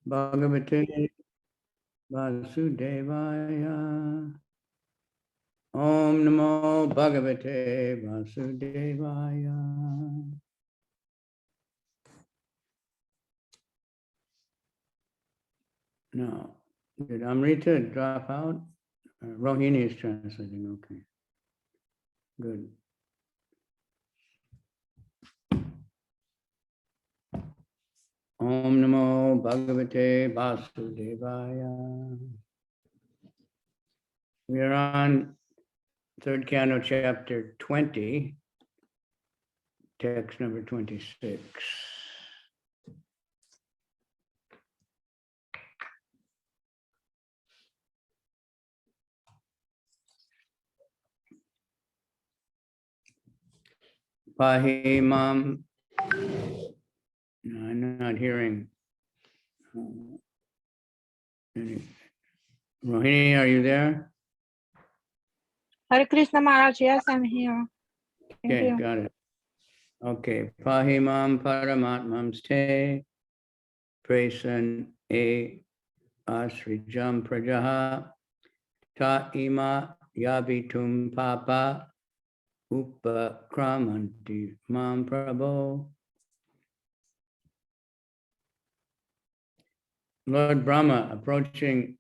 Bhagavate Vasudevaya. Om Namo Bhagavate Vasudevaya. Now, did Amrita drop out? Rohini is translating, okay. Good. Om Namo Bhagavate Vasudevaya. We are on third Canto, chapter 20, text number 26. Pahi Mam. No, I'm not hearing. Rohini, are you there? Hare Krishna Maharaj, yes, I'm here. Thank Okay, you. got it. Okay. Pahimam Paramatmam Ste Prasan E Asrijam Prajaha Ta Ima Yabitum Papa Upakramanti Mam Prabho. Lord Brahma, approaching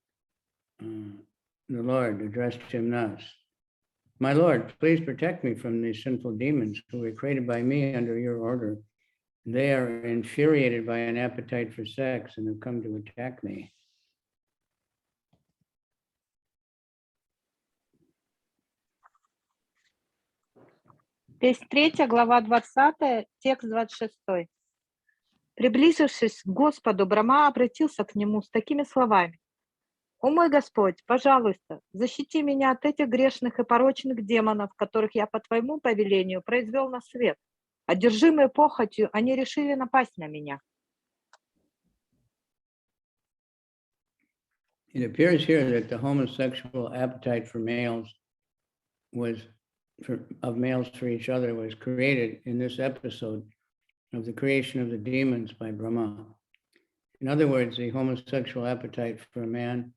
the Lord, addressed him thus: My Lord, please protect me from these sinful demons who were created by me under your order. They are infuriated by an appetite for sex and have come to attack me. Песнь 3, глава 20, текст 26. Приблизившись к Господу, Брахма обратился к нему с такими словами: «О мой Господь, пожалуйста, защити меня от этих грешных и порочных демонов, которых я по твоему повелению произвел на свет. Одержимые похотью, они решили напасть на меня». It appears here that the homosexual appetite for males of males for each other was created in this episode of the creation of the demons by Brahma. In other words, the homosexual appetite for a man,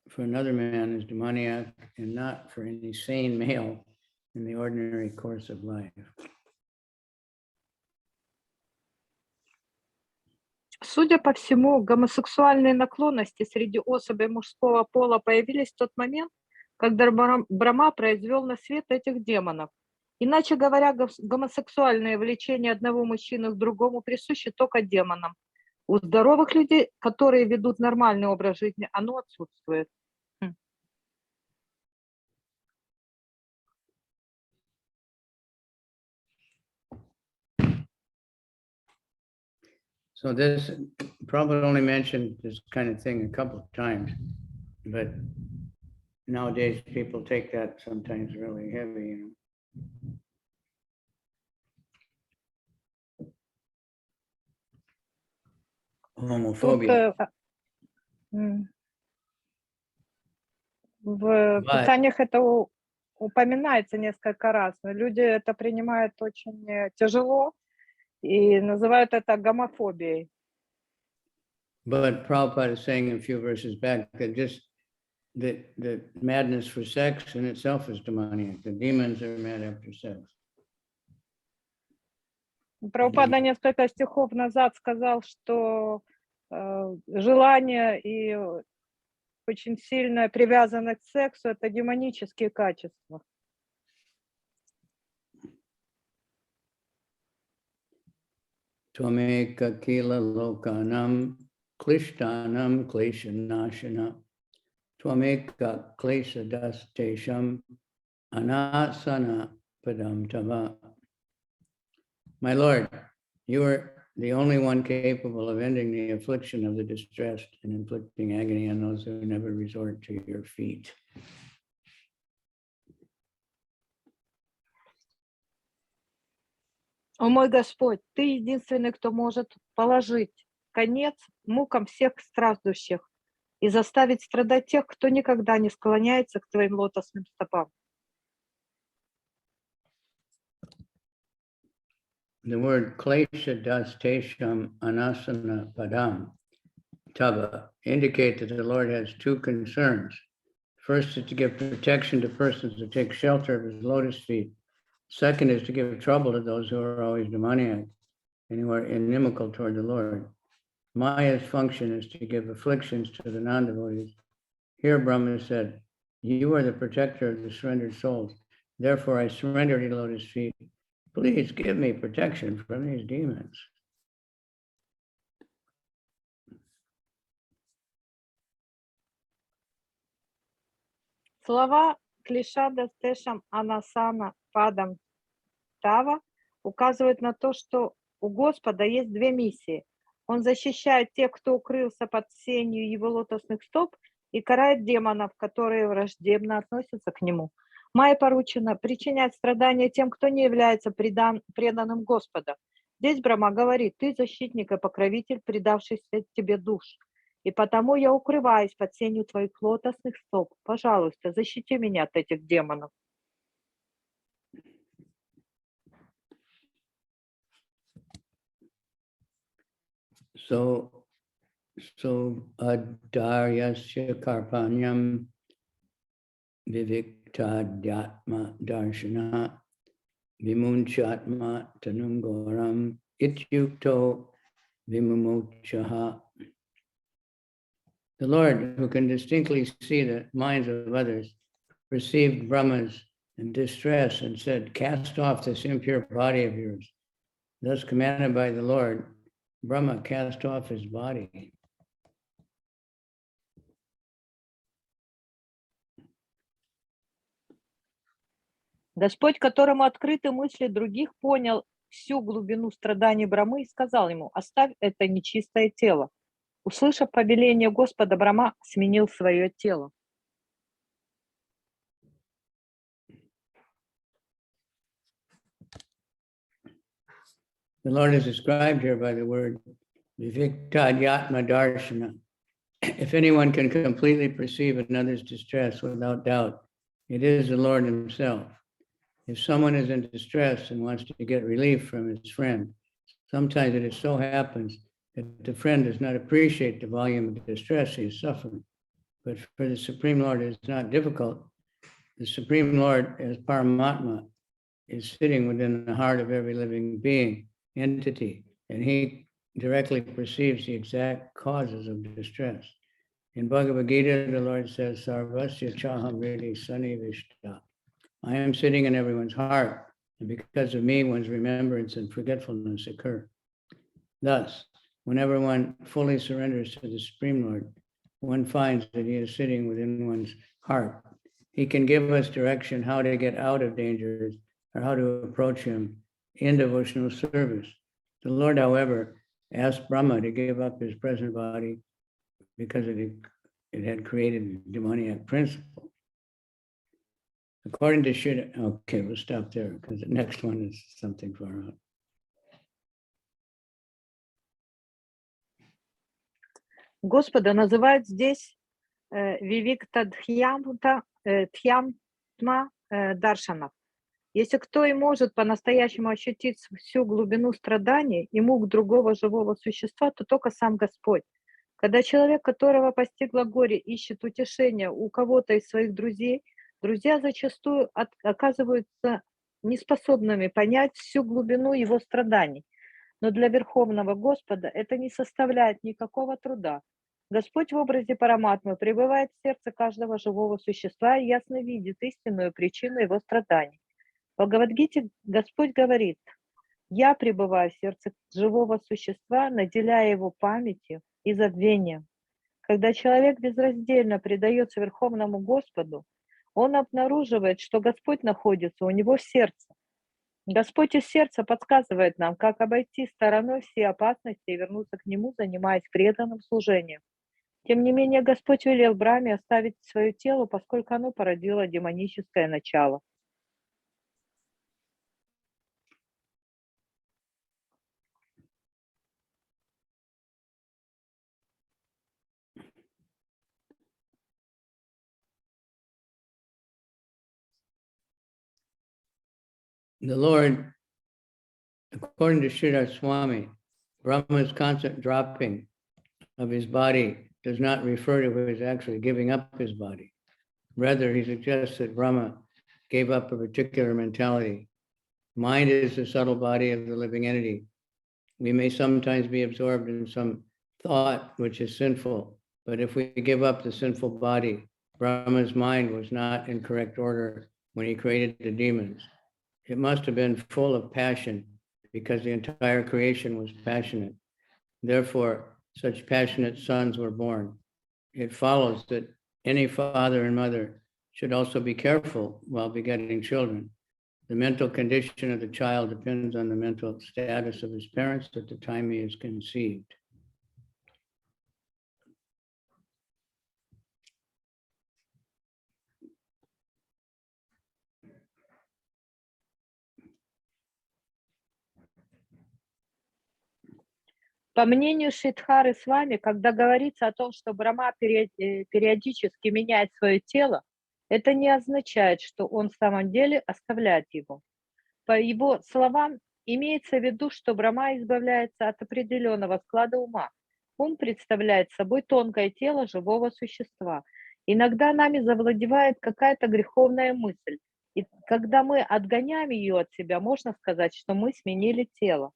for another man, is demoniac and not for any sane male in the ordinary course of life. Судя по всему, гомосексуальные наклонности среди особей мужского пола появились в тот момент, когда Брахма произвел на свет этих демонов. Иначе говоря, гомосексуальное влечение одного мужчины к другому присуще только демонам. У здоровых людей, которые ведут нормальный образ жизни, оно отсутствует. So this, Prabhupada only mentioned this kind of thing a couple of times, but nowadays people take that sometimes really heavy, you know. Homophobia. В писаниях это упоминается несколько раз, но люди это принимают очень тяжело и называют это гомофобией. But Prabhupada is saying a few verses back that just the madness for sex in itself is demoniac. The demons are mad after sex. Прабхупада несколько стихов назад сказал, что желание и очень сильная привязанность к сексу — это демонические качества. Tvameka kila lokanam klishtanam kleshanashana Tvameka kleshadastesham anasana padam tava. My Lord, you are the only one capable of ending the affliction of the distressed and inflicting agony on those who never resort to your feet. О мой Господь, Ты единственный, кто может положить конец мукам всех страждущих и заставить страдать тех, кто никогда не склоняется к Твоим лотосным стопам. The word klesha dastesham anasana padam tava indicate that the Lord has two concerns. First is to give protection to persons who take shelter of his lotus feet. Second is to give trouble to those who are always demoniac and who are inimical toward the Lord. Maya's function is to give afflictions to the non-devotees. Here Brahma said, you are the protector of the surrendered souls. Therefore I surrender to the lotus feet. Please give me protection from these demons. Слова клишада стэшам анасана падам тава указывают на то, что у Господа есть две миссии. Он защищает тех, кто укрылся под сенью его лотосных стоп, и карает демонов, которые враждебно относятся к нему. Майе поручено причинять страдания тем, кто не является преданным Господа. Здесь Брахма говорит, ты защитник и покровитель предавшихся тебе душ. И потому я укрываюсь под сенью твоих лотосных стоп. Пожалуйста, защити меня от этих демонов. So adaryasya karpanyam viviktadhyatma darshana vimunchatma tanungoram ityukto vimumochaha. The Lord, who can distinctly see the minds of others, perceived Brahma's distress and said, cast off this impure body of yours. Thus commanded by the Lord, Brahma cast off his body. Господь, которому открыты мысли других, понял всю глубину страданий Брамы и сказал ему, оставь это нечистое тело. Услышав повеление Господа, Брахма сменил свое тело. The Lord is described here by the word viviktadhyatma darshana. If anyone can completely perceive another's distress without doubt, it is the Lord himself. If someone is in distress and wants to get relief from his friend, sometimes it so happens that the friend does not appreciate the volume of distress he is suffering. But for the Supreme Lord, it is not difficult. The Supreme Lord, as Paramatma, is sitting within the heart of every living being, entity, and he directly perceives the exact causes of distress. In Bhagavad Gita, the Lord says, Sarvasya chaham ridi sanivishta. I am sitting in everyone's heart, and because of me, one's remembrance and forgetfulness occur. Thus, whenever one fully surrenders to the Supreme Lord, one finds that he is sitting within one's heart. He can give us direction how to get out of dangers or how to approach him in devotional service. The Lord, however, asked Brahma to give up his present body because it had created a demoniac principle. According to Shri, okay, we'll stop there because the next one is something far out. Господа называют здесь Вивиктадхьямта Даршанов. Если кто и может по-настоящему ощутить всю глубину страданий и мук другого живого существа, то только сам Господь. Когда человек, которого постигло горе, ищет утешения у кого-то из своих друзей, друзья зачастую оказываются неспособными понять всю глубину его страданий. Но для Верховного Господа это не составляет никакого труда. Господь в образе Параматмы пребывает в сердце каждого живого существа и ясно видит истинную причину его страданий. В Бхагавад-гите Господь говорит, «Я пребываю в сердце живого существа, наделяя его памятью и забвением». Когда человек безраздельно предается Верховному Господу, он обнаруживает, что Господь находится у него в сердце. Господь из сердца подсказывает нам, как обойти стороной все опасности и вернуться к Нему, занимаясь преданным служением. Тем не менее, Господь велел Брахме оставить свое тело, поскольку оно породило демоническое начало. The Lord, according to Shrimad Swami, Brahma is constant dropping of his body does not refer to his actually giving up his body. Rather, he suggests that Brahma gave up a particular mentality. Mind is the subtle body of the living entity. We may sometimes be absorbed in some thought which is sinful, but if we give up the sinful body, Brahma's mind was not in correct order when he created the demons. It must have been full of passion because the entire creation was passionate. Therefore, such passionate sons were born. It follows that any father and mother should also be careful while begetting children. The mental condition of the child depends on the mental status of his parents at the time he is conceived. По мнению Шридхары Свами, когда говорится о том, что Брахма периодически меняет свое тело, это не означает, что он в самом деле оставляет его. По его словам, имеется в виду, что Брахма избавляется от определенного склада ума. Ум представляет собой тонкое тело живого существа. Иногда нами завладевает какая-то греховная мысль. И когда мы отгоняем ее от себя, можно сказать, что мы сменили тело.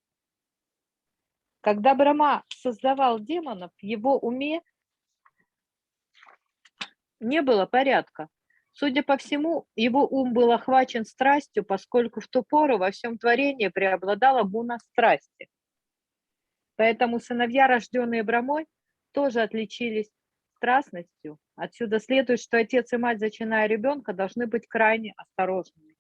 Когда Брахма создавал демонов, в его уме не было порядка. Судя по всему, его ум был охвачен страстью, поскольку в ту пору во всем творении преобладала гуна страсти. Поэтому сыновья, рожденные Брахмой, тоже отличились страстностью. Отсюда следует, что отец и мать, зачиная ребенка, должны быть крайне осторожными.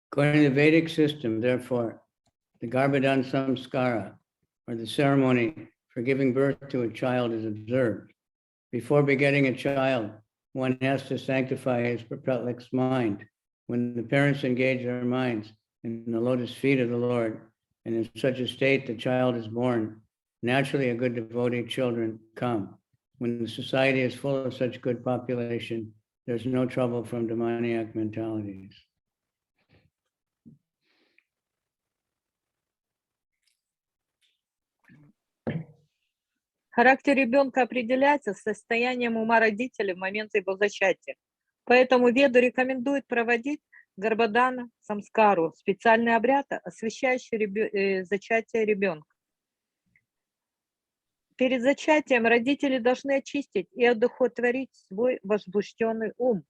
According to the Vedic system, therefore, the Garbhadan Samskara, or the ceremony for giving birth to a child, is observed. Before begetting a child, one has to sanctify his perplexed mind. When the parents engage their minds in the lotus feet of the Lord, and in such a state the child is born, naturally a good devotee children come. When the society is full of such good population, there's no trouble from demoniac mentalities. Характер ребенка определяется состоянием ума родителей в момент его зачатия. Поэтому Веду рекомендует проводить Гарбадана Самскару, специальный обряд, освящающий зачатие ребенка. Перед зачатием родители должны очистить и одухотворить свой возбужденный ум.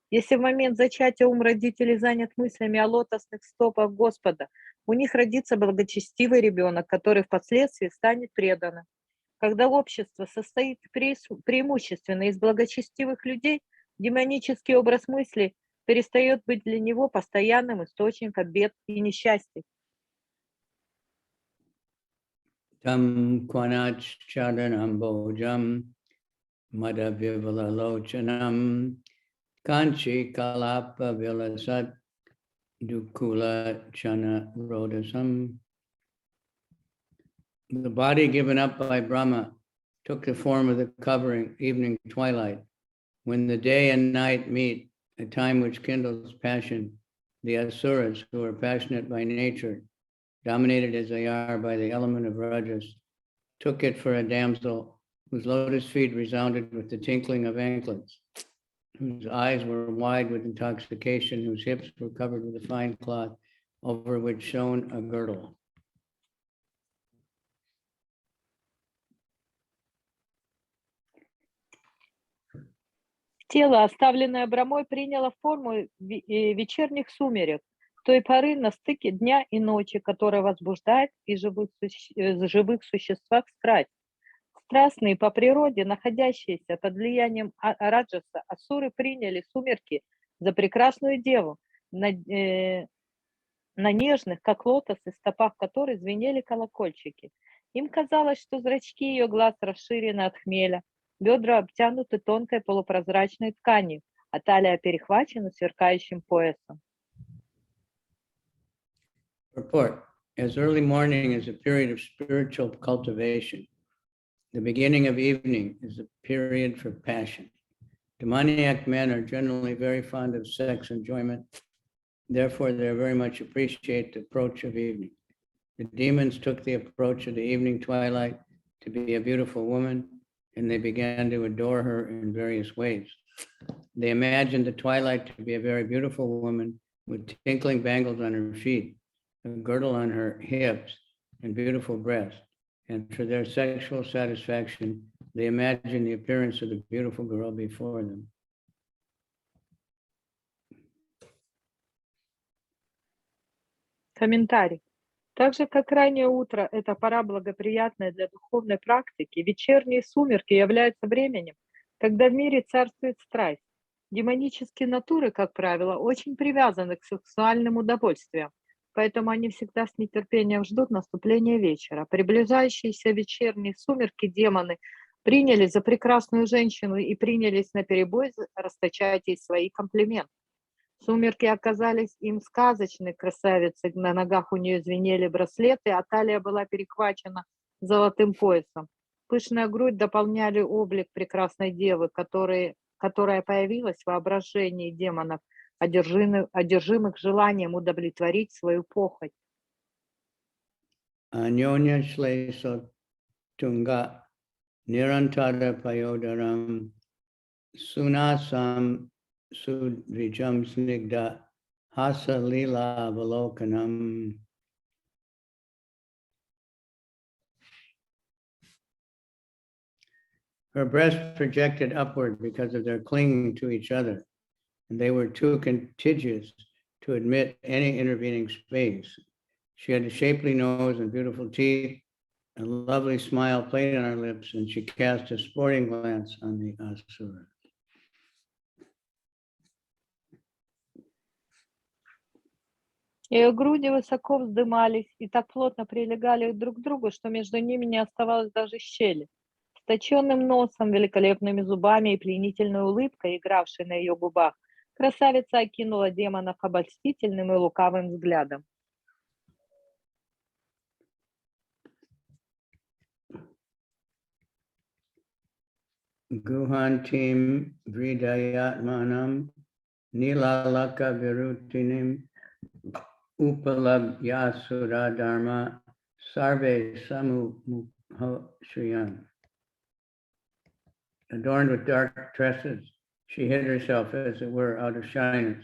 Если в момент зачатия ум родителей занят мыслями о лотосных стопах Господа, у них родится благочестивый ребенок, который впоследствии станет преданным. Когда общество состоит преимущественно из благочестивых людей, демонический образ мысли перестает быть для него постоянным источником бед и несчастий. Tam kwanach chadanam bojam madhavivalalochanam kanchi kalapa vilasat dukula chana rodasam. The body given up by Brahma took the form of the covering evening twilight. When the day and night meet, a time which kindles passion, the asuras, who are passionate by nature, dominated as they are by the element of rajas, took it for a damsel whose lotus feet resounded with the tinkling of anklets, whose eyes were wide with intoxication, whose hips were covered with a fine cloth over which shone a girdle. Тело, оставленное Брахмой, приняло форму вечерних сумерек, той поры на стыке дня и ночи, которая возбуждает в живых существах страсть. Страстные по природе, находящиеся под влиянием раджаса, асуры приняли сумерки за прекрасную деву, на нежных, как лотосы, стопах которой звенели колокольчики. Им казалось, что зрачки ее глаз расширены от хмеля, бедра обтянуты тонкой полупрозрачной тканью, а талия перехвачена сверкающим поясом. Report. As early morning is a period of spiritual cultivation, the beginning of evening is a period for passion. Demoniac men are generally very fond of sex enjoyment Therefore, they very much appreciate the approach of evening. The demons took the approach of the evening twilight to be a beautiful woman, and they began to adore her in various ways. They imagined the twilight to be a very beautiful woman with tinkling bangles on her feet, a girdle on her hips, and beautiful breasts. And for their sexual satisfaction, they imagined the appearance of the beautiful girl before them. Комментарий. Так же, как раннее утро – это пора благоприятная для духовной практики, вечерние сумерки являются временем, когда в мире царствует страсть. Демонические натуры, как правило, очень привязаны к сексуальным удовольствиям, поэтому они всегда с нетерпением ждут наступления вечера. Приближающиеся вечерние сумерки демоны принялись за прекрасную женщину и принялись наперебой расточать ей свои комплименты. Сумерки оказались им сказочной красавицей, на ногах у нее звенели браслеты, а талия была перехвачена золотым поясом. Пышная грудь дополняли облик прекрасной девы, которая появилась в воображении демонов, одержимых желанием удовлетворить свою похоть. Anyonya shleso tunga nirantara payodaram sunasam sudrijam snigda hasa lila avalokanam. Her breasts projected upward because of their clinging to each other, and they were too contiguous to admit any intervening space. She had a shapely nose and beautiful teeth, a lovely smile played on her lips, and she cast a sporting glance on the asura. Ее груди высоко вздымались и так плотно прилегали друг к другу, что между ними не оставалось даже щели. С точенным носом, великолепными зубами и пленительной улыбкой, игравшей на ее губах, красавица окинула демонов обольстительным и лукавым взглядом. Guhantim vridayatmanam nilalaka virutinim upalabhyasura dharma sarve samu shriyam. Adorned with dark tresses, she hid herself, as it were, out of shyness.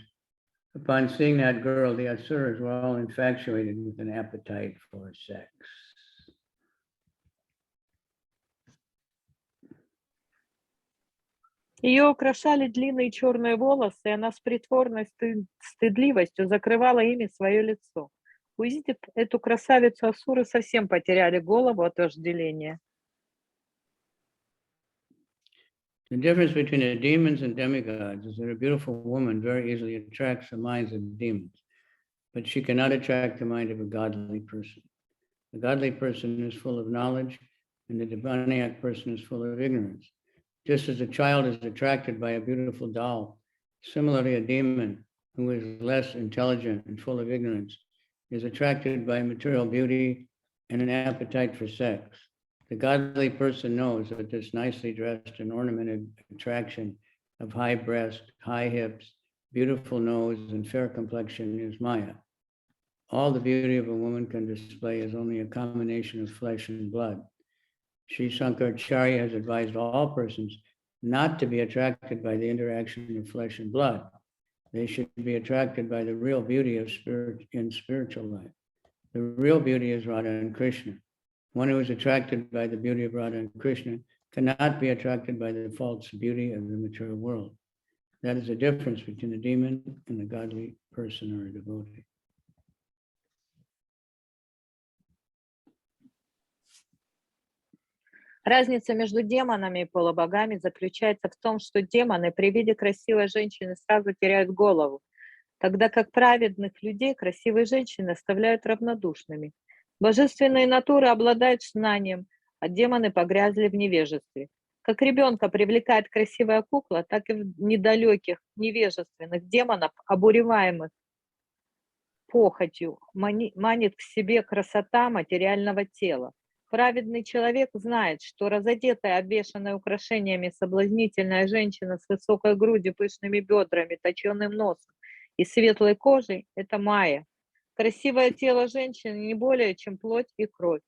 Upon seeing that girl, the asuras were all infatuated with an appetite for sex. Ее украшали длинные черные волосы, и она с притворной стыдливостью закрывала ими свое лицо. Увидев эту красавицу, асуры совсем потеряли голову от вожделения. The difference between the demons and demigods is that a beautiful woman very easily attracts the minds of demons, but she cannot attract the mind of a godly person. The godly person is full of knowledge, and the demoniac person is full of ignorance. Just as a child is attracted by a beautiful doll, similarly a demon who is less intelligent and full of ignorance is attracted by material beauty and an appetite for sex. The godly person knows that this nicely dressed and ornamented attraction of high breast, high hips, beautiful nose, and fair complexion is Maya. All the beauty of a woman can display is only a combination of flesh and blood. Sri Shankaracharya has advised all persons not to be attracted by the interaction of flesh and blood. They should be attracted by the real beauty of spirit in spiritual life. The real beauty is Radha and Krishna. One who is attracted by the beauty of Radha and Krishna cannot be attracted by the false beauty of the material world. That is the difference between a demon and a godly person or a devotee. Разница между демонами и полубогами заключается в том, что демоны при виде красивой женщины сразу теряют голову, тогда как праведных людей красивые женщины оставляют равнодушными. Божественные натуры обладают знанием, а демоны погрязли в невежестве. Как ребенка привлекает красивая кукла, так и в недалеких, невежественных демонов, обуреваемых похотью, манит к себе красота материального тела. Праведный человек знает, что разодетая, обвешанная украшениями соблазнительная женщина с высокой грудью, пышными бедрами, точеным носом и светлой кожей – это майя. Красивое тело женщины не более, чем плоть и кровь.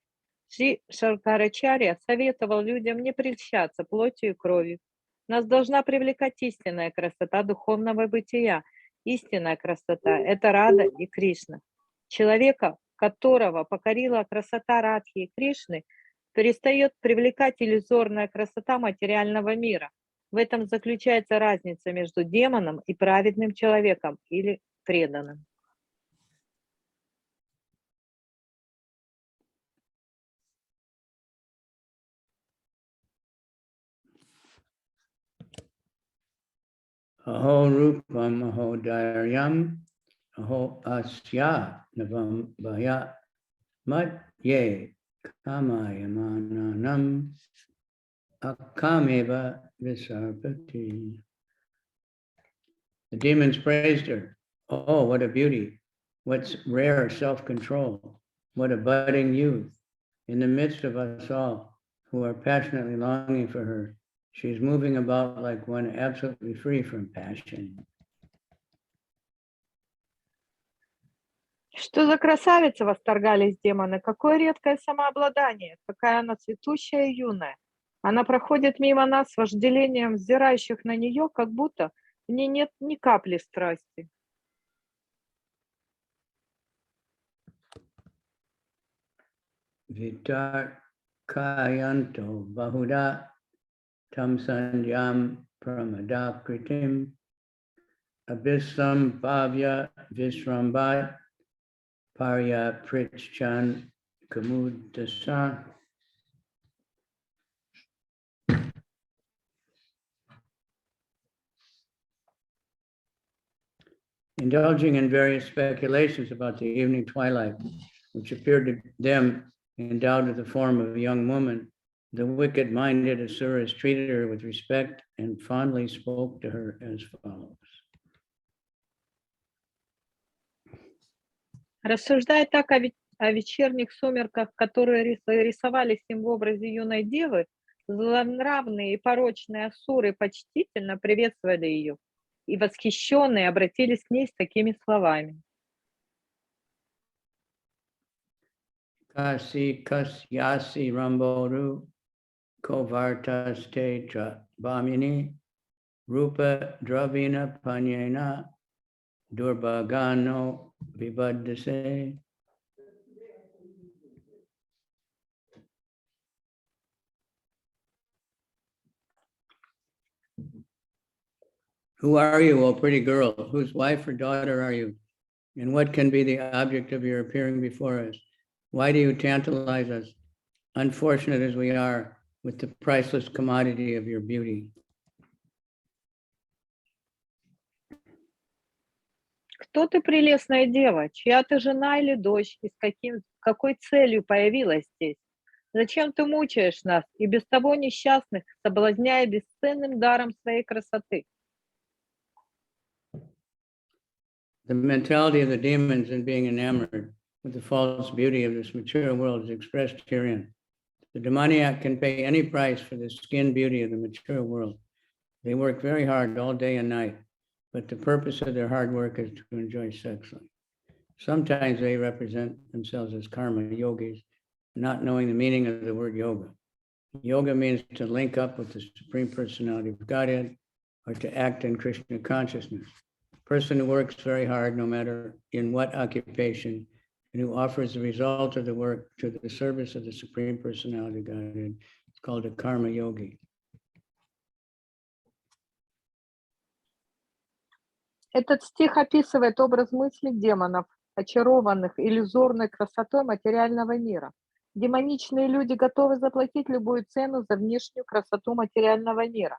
Шри Шанкарачарья советовал людям не прельщаться плотью и кровью. Нас должна привлекать истинная красота духовного бытия. Истинная красота – это Рада и Кришна. Человека, которого покорила красота Радхи и Кришны, перестает привлекать иллюзорная красота материального мира. В этом заключается разница между демоном и праведным человеком или преданным. Aho rupam aho dhairyam aho asya navam bhaya mat ye kamayamananam akameva visarpati. The demons praised her. Oh, what a beauty! What rare self-control! What a budding youth! In the midst of us all who are passionately longing for her, she's moving about like one absolutely free from passion. Что за красавица, восторгались демоны, какое редкое самообладание, какая она цветущая и юная. Она проходит мимо нас с вожделением взирающих на нее, как будто в ней нет ни капли страсти. Vitar kayanto bahuda tam sanjam pramadakritim abhisam bhavya visrambat parya prichchan kamudasa. Indulging in various speculations about the evening twilight, which appeared to them endowed with the form of a young woman, the wicked-minded asuras treated her with respect and fondly spoke to her as follows. Рассуждая так о вечерних сумерках, которые рисовались им в образе юной девы, злонравные и порочные асуры почтительно приветствовали ее, и восхищенные обратились к ней с такими словами. Kasi kasyasi ramboru kovartaste bhamini rupa dravina panyena durbagano vibhaddase. Who are you, O pretty girl? Whose wife or daughter are you? And what can be the object of your appearing before us? Why do you tantalize us, unfortunate as we are, with the priceless commodity of your beauty? Кто ты, прелестная дева? Чья ты жена или дочь? И с какой целью появилась здесь? Зачем ты мучаешь нас и без того несчастных, соблазняя бесценным даром своей красоты? The mentality of the demons in being enamored with the false beauty of this material world is expressed herein. The demoniac can pay any price for the skin beauty of the material world. They work very hard all day and night, but the purpose of their hard work is to enjoy sex life. Sometimes they represent themselves as karma yogis, not knowing the meaning of the word yoga. Yoga means to link up with the Supreme Personality of Godhead or to act in Krishna consciousness. A person who works very hard, no matter in what occupation, and who offers the result of the work to the service of the Supreme Personality of Godhead, it's called a karma yogi. Этот стих описывает образ мысли демонов, очарованных иллюзорной красотой материального мира. Демоничные люди готовы заплатить любую цену за внешнюю красоту материального мира.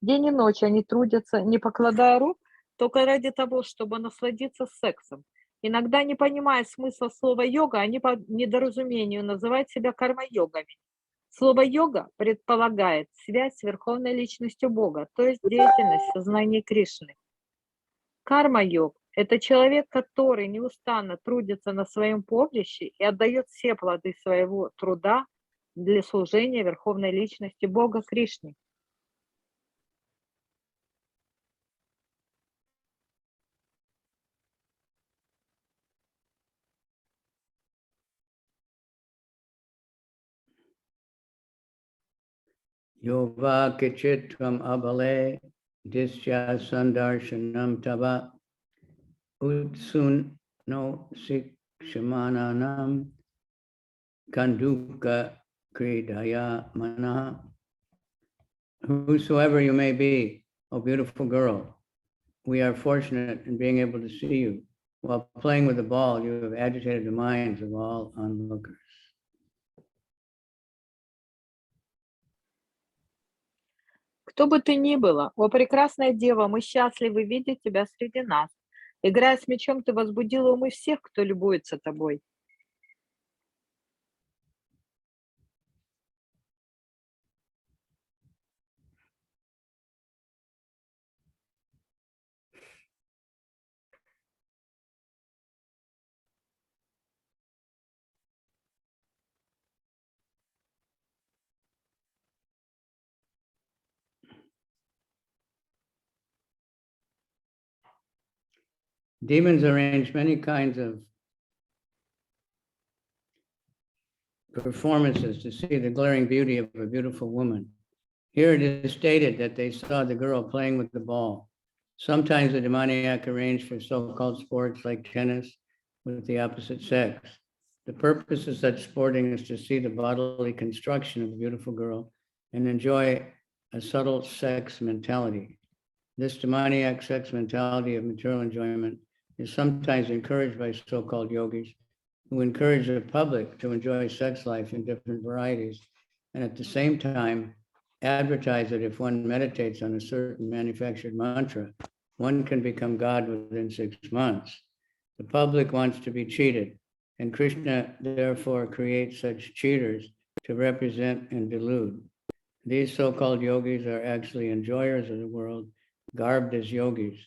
День и ночь они трудятся, не покладая рук, только ради того, чтобы насладиться сексом. Иногда, не понимая смысла слова «йога», они по недоразумению называют себя карма-йогами. Слово «йога» предполагает связь с Верховной Личностью Бога, то есть деятельность сознания Кришны. Карма-йог – это человек, который неустанно трудится на своем поприще и отдает все плоды своего труда для служения Верховной Личности Бога Кришне. Yova kichitvam abale disya sandarshanam tava utsun no sikshamananam kanduka kridaya manaha. Whosoever you may be, O beautiful girl, we are fortunate in being able to see you. While playing with the ball, you have agitated the minds of all onlookers. Кто бы ты ни была, о прекрасная дева, мы счастливы видеть тебя среди нас. Играя с мечом, ты возбудила умы всех, кто любуется тобой. Demons arrange many kinds of performances to see the glaring beauty of a beautiful woman. Here it is stated that they saw the girl playing with the ball. Sometimes the demoniac arranged for so-called sports like tennis with the opposite sex. The purpose of such sporting is to see the bodily construction of a beautiful girl and enjoy a subtle sex mentality. This demoniac sex mentality of material enjoyment is sometimes encouraged by so-called yogis who encourage the public to enjoy sex life in different varieties, and at the same time advertise that if one meditates on a certain manufactured mantra, one can become God within 6 months. The public wants to be cheated, and Krishna therefore creates such cheaters to represent and delude. These so-called yogis are actually enjoyers of the world, garbed as yogis.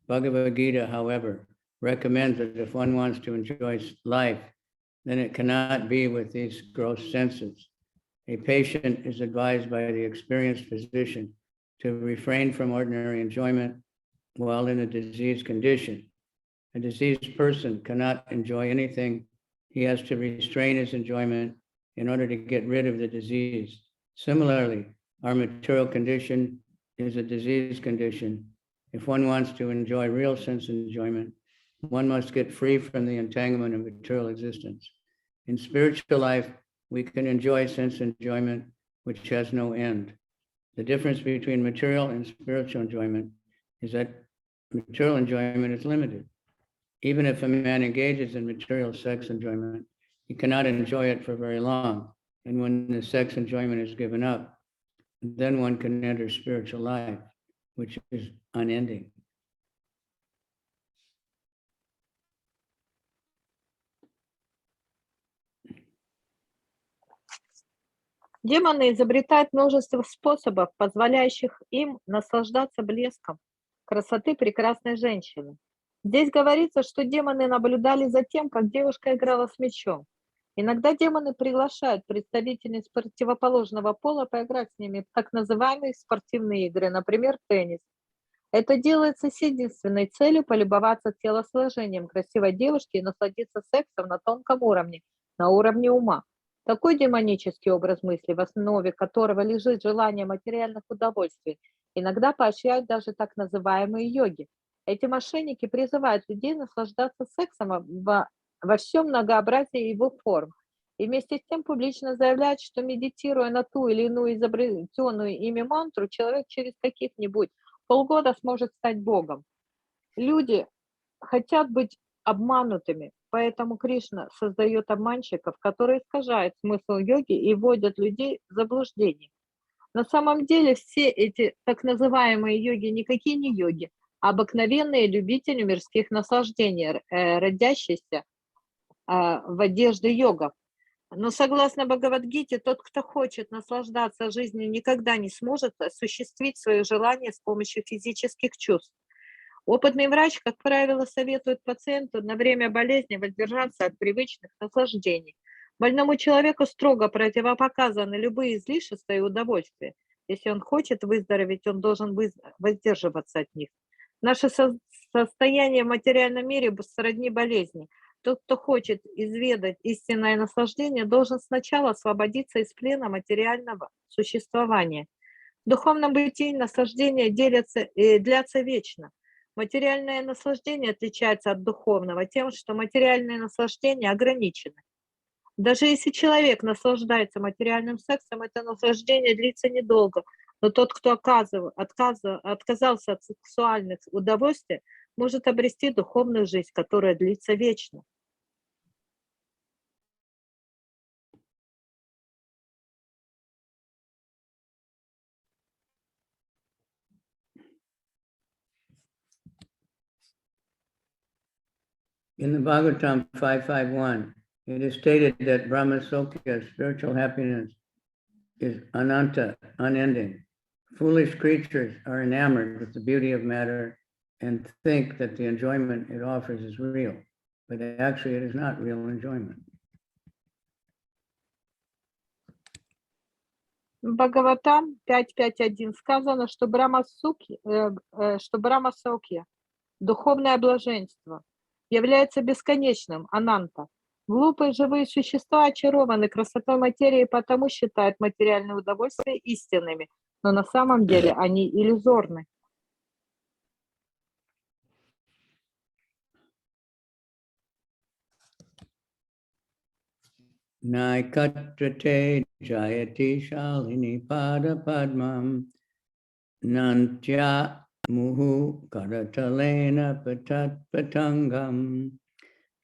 Bhagavad Gita, however, recommends that if one wants to enjoy life, then it cannot be with these gross senses. A patient is advised by the experienced physician to refrain from ordinary enjoyment while in a diseased condition. A diseased person cannot enjoy anything. He has to restrain his enjoyment in order to get rid of the disease. Similarly, our material condition is a diseased condition. If one wants to enjoy real sense enjoyment, one must get free from the entanglement of material existence. In spiritual life, we can enjoy sense enjoyment, which has no end. The difference between material and spiritual enjoyment is that material enjoyment is limited. Even if a man engages in material sex enjoyment, he cannot enjoy it for very long. And when the sex enjoyment is given up, then one can enter spiritual life, which is unending. Демоны изобретают множество способов, позволяющих им наслаждаться блеском красоты прекрасной женщины. Здесь говорится, что демоны наблюдали за тем, как девушка играла с мечом. Иногда демоны приглашают представительниц противоположного пола поиграть с ними в так называемые спортивные игры, например, теннис. Это делается с единственной целью полюбоваться телосложением красивой девушки и насладиться сексом на тонком уровне, на уровне ума. Такой демонический образ мысли, в основе которого лежит желание материальных удовольствий, иногда поощряют даже так называемые йоги. Эти мошенники призывают людей наслаждаться сексом во всем многообразии его форм. И вместе с тем публично заявляют, что медитируя на ту или иную изобретенную ими мантру, человек через каких-нибудь полгода сможет стать Богом. Люди хотят быть обманутыми, поэтому Кришна создает обманщиков, которые искажают смысл йоги и вводят людей в заблуждение. На самом деле все эти так называемые йоги никакие не йоги, а обыкновенные любители мирских наслаждений, родящиеся в одежде йогов. Но согласно Бхагавад-гите, тот, кто хочет наслаждаться жизнью, никогда не сможет осуществить свое желание с помощью физических чувств. Опытный врач, как правило, советует пациенту на время болезни воздержаться от привычных наслаждений. Больному человеку строго противопоказаны любые излишества и удовольствия. Если он хочет выздороветь, он должен воздерживаться от них. Наше состояние в материальном мире сродни болезни. Тот, кто хочет изведать истинное наслаждение, должен сначала освободиться из плена материального существования. В духовном бытии наслаждения длятся вечно. Материальное наслаждение отличается от духовного тем, что материальные наслаждения ограничены. Даже если человек наслаждается материальным сексом, это наслаждение длится недолго. Но тот, кто отказался от сексуальных удовольствий, может обрести духовную жизнь, которая длится вечно. In the Bhagavatam 551, it is stated that Brahma Sokya, spiritual happiness, is ananta, unending. Foolish creatures are enamored with the beauty of matter and think that the enjoyment it offers is real, but actually it is not real enjoyment. В Бхагаватам 5.5.1 сказано, что Брахма Сокья, духовное блаженство, является бесконечным, ананта. Глупые живые существа очарованы красотой материи и потому считают материальные удовольствия истинными, но на самом деле они иллюзорны. Naikatrate jayati shalini pada padmam nantya muhu karatalena patat patangam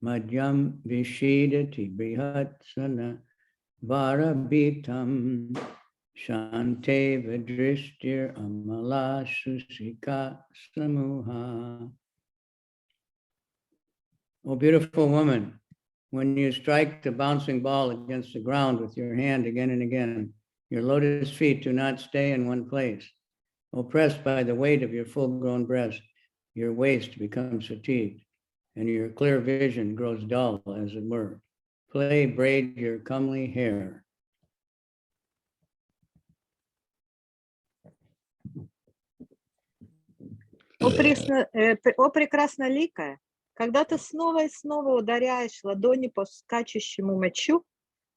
madhyam vishidati brihatsana varabitam shante vidrishtir amala susika samuha. O beautiful woman, when you strike the bouncing ball against the ground with your hand again and again, your lotus feet do not stay in one place. Oppressed by the weight of your full-grown breast, your waist becomes fatigued, and your clear vision grows dull, as it were. Play, braid your comely hair. О прекрасноликая, когда ты снова и снова ударяешь ладони по скачущему мячу,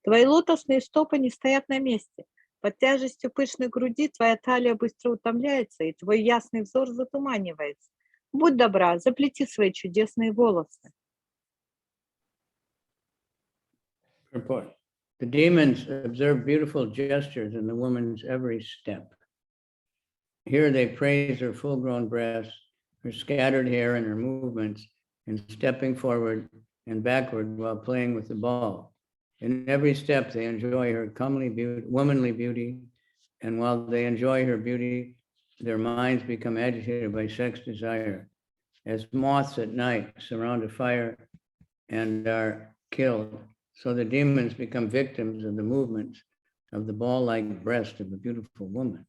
твои лотосные стопы не стоят на месте. Под тяжестью пышной груди твоя талия быстро утомляется, и твой ясный взор затуманивается. Будь добра, заплети свои чудесные волосы. Report. The demons observe beautiful gestures in the woman's every step. Here they praise her full-grown breasts, her scattered hair, and her movements in stepping forward and backward while playing with the ball. In every step, they enjoy her comely beauty, womanly beauty, and while they enjoy her beauty, their minds become agitated by sex desire. As moths at night surround a fire and are killed, so the demons become victims of the movements of the ball-like breast of a beautiful woman.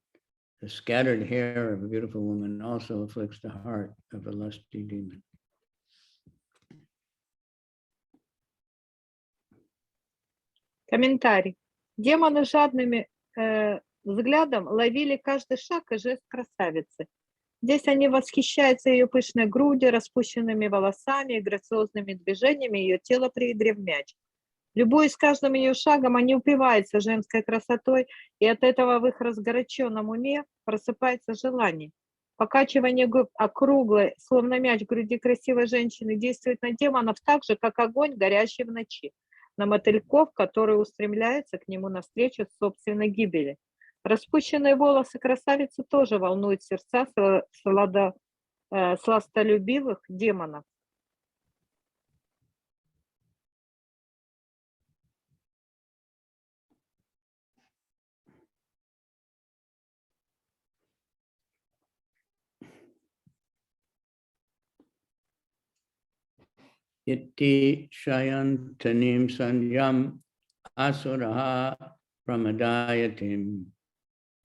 The scattered hair of a beautiful woman also afflicts the heart of a lusty demon. Комментарий. Демоны жадными взглядом ловили каждый шаг и жест красавицы. Здесь они восхищаются ее пышной грудью, распущенными волосами и грациозными движениями ее тела при игре в мяч. Любуясь каждым ее шагом, они упиваются женской красотой, и от этого в их разгоряченном уме просыпается желание. Покачивание округлой, словно мяч в груди красивой женщины, действует на демонов так же, как огонь, горящий в ночи, на мотыльков, которые устремляются к нему навстречу собственной гибели. Распущенные волосы красавицы тоже волнуют сердца сластолюбивых демонов. Iti shayantanim sanyam asuraha pramadayatim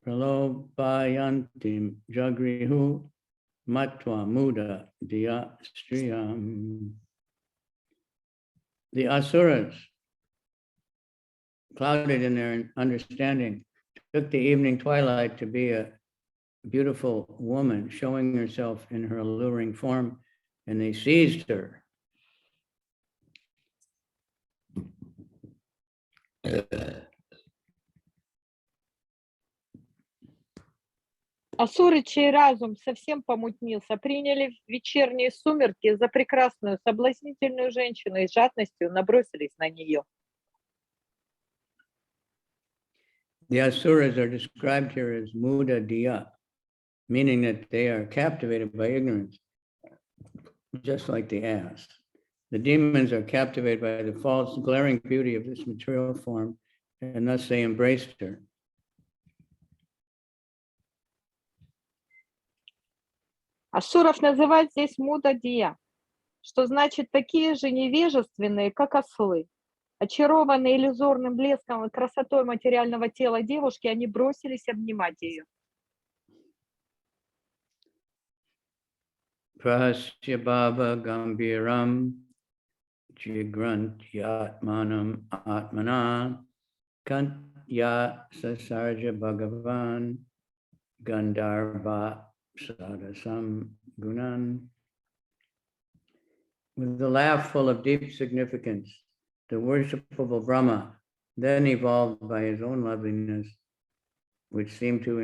pralopayantim jagrihu matva muda diya striyam. The asuras, clouded in their understanding, took the evening twilight to be a beautiful woman showing herself in her alluring form, and they seized her. Асуры, чей разум совсем помутнился, приняли вечерние сумерки за прекрасную, соблазнительную женщину и с жадностью набросились на нее. The asuras are described here as muda diya, meaning that they are captivated by ignorance, just like the ass. The demons are captivated by the false, glaring beauty of this material form, and thus they embraced her. Асуров называют здесь мудадия, что значит такие же невежественные, как ослы. Очарованные иллюзорным блеском и красотой материального тела девушки, они бросились обнимать ее. Prahasya bhava gambiram jigranthyatmanam atmana kantya sasarja bhagavan gandharva sadasam gunan. With a laugh full of deep significance, the worshipable Brahma then evolved by his own loveliness, which seemed to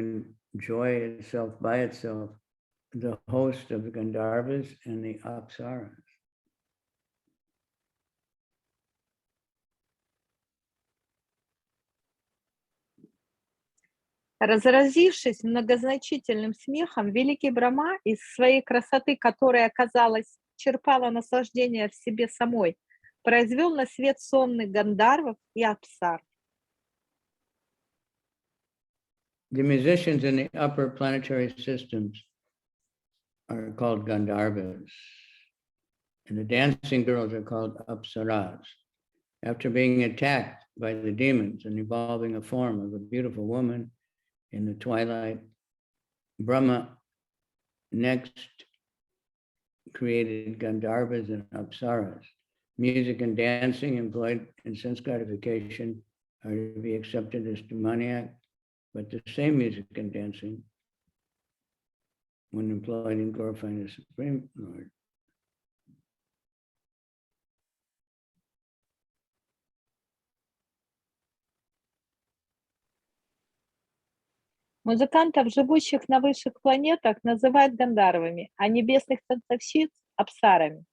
enjoy itself by itself, the host of the Gandharvas and the Apsaras. Разразившись многозначительным смехом, великий Брахма из своей красоты, которая, казалось, черпала наслаждение в себе самой, произвел на свет сонных гандharvов и апсар. The musicians in the upper planetary systems are called Gandharvas, and the dancing girls are called Apsaras. After being attacked by the demons and evolving a form of a beautiful woman in the twilight, Brahma next created Gandharvas and Apsaras. Music and dancing employed in sense gratification are to be accepted as demoniac, but the same music and dancing, when employed in glorifying the Supreme Lord, Музыкантов, живущих на высших планетах, называют гандharvами, а небесных танцовщиц – апсарами.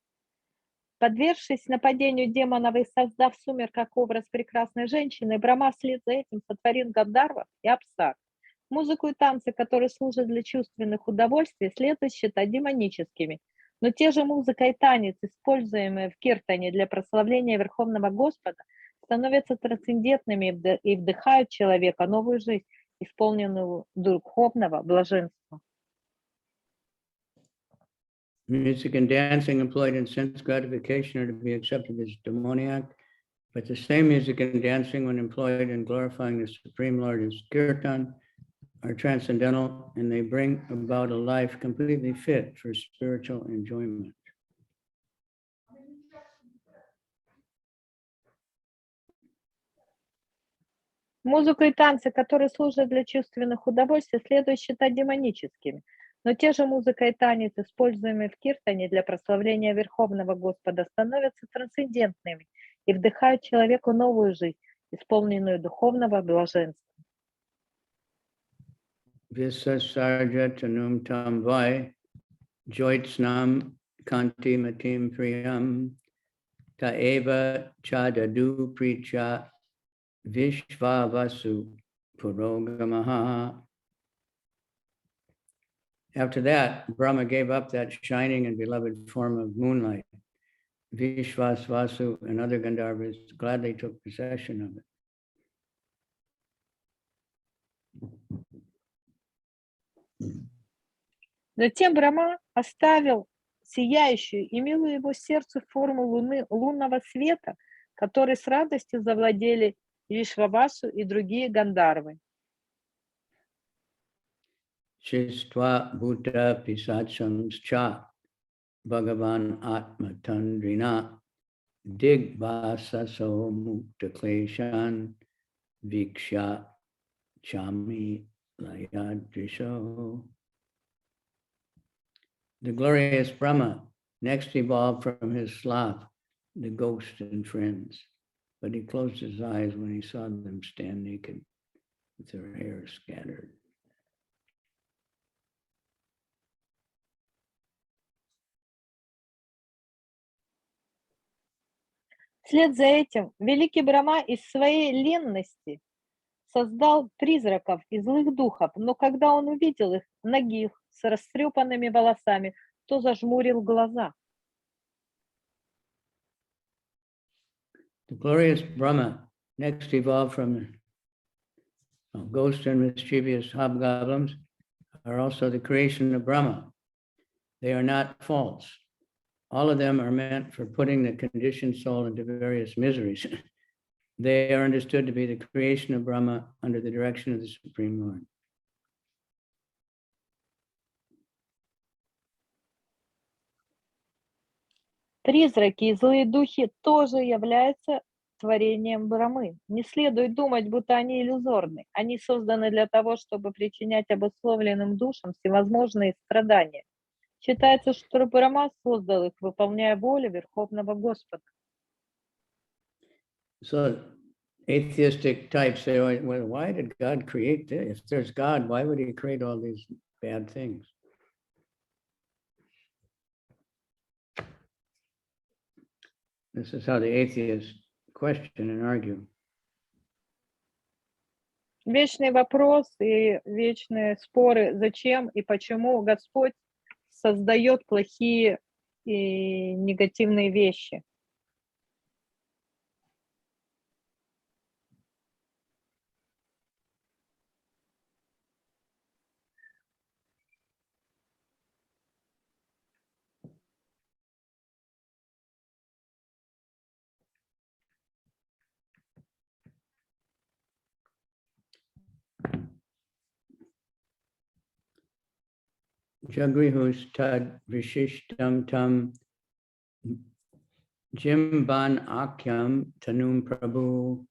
Подвергшись нападению демонов и создав в сумерках образ прекрасной женщины, Брахма вслед за этим сотворил гандharvов и апсар. Музыку и танцы, которые служат для чувственных удовольствий, следует считать демоническими. Но те же музыка и танец, используемые в киртане для прославления Верховного Господа, становятся трансцендентными и вдыхают в человека новую жизнь, исполненную духовного блаженства. music and dancing employed in sense gratification are to be accepted as demoniac, but the same music and dancing, when employed in glorifying the Supreme Lord as kirtan, are transcendental, and they bring about a life completely fit for spiritual enjoyment. Музыку и танцы, которые служат для чувственных удовольствий, следует считать демоническими. Но те же музыка и танец, используемые в киртане для прославления Верховного Господа, становятся трансцендентными и вдыхают человеку новую жизнь, исполненную духовного блаженства. Visasarja tanum tam vai, joitsnam kanti matim priyam, taeva chadadu pricha vishvavasu purogamaha. After that, Brahma gave up that shining and beloved form of moonlight. Vishvavasu and other Gandharvas gladly took possession of it. Затем Брахма оставил сияющую и милую его сердцу форму лунного света, которой с радостью завладели Вишвавасу и другие гандharvы. Chistva Bhuta Pisachams Cha Bhagavan Atma Tandrina Digvasaso Mukta Kleshan Viksha Chami Layadrisho. The glorious Brahma next evolved from his sloth, the ghost and friends, but he closed his eyes when he saw them stand naked with their hair scattered. Вслед за этим великий Брахма из своей ленности создал призраков и злых духов, но когда он увидел их нагих, с растрепанными волосами, то зажмурил глаза. The glorious Brahma next evolved from ghosts and mischievous hobgoblins are also the creation of Brahma. They are not false. All of them are meant for putting the conditioned soul into various miseries. They are understood to be the creation of Brahma under the direction of the Supreme Lord. Призраки и злые духи тоже являются творением Брамы. Не следует думать, будто они иллюзорны. Они созданы для того, чтобы причинять обусловленным душам всевозможные страдания. Считается, что Брахма создал их, выполняя волю Верховного Господа. So atheistic types say, well, why did God create this? If there's God, why would he create all these bad things? This is how the atheists question and argue. Вечный вопрос и вечные споры, зачем и почему Господь создает плохие и негативные вещи. Jagrihus tad vishishtam tam jimban akyam tanum prabhu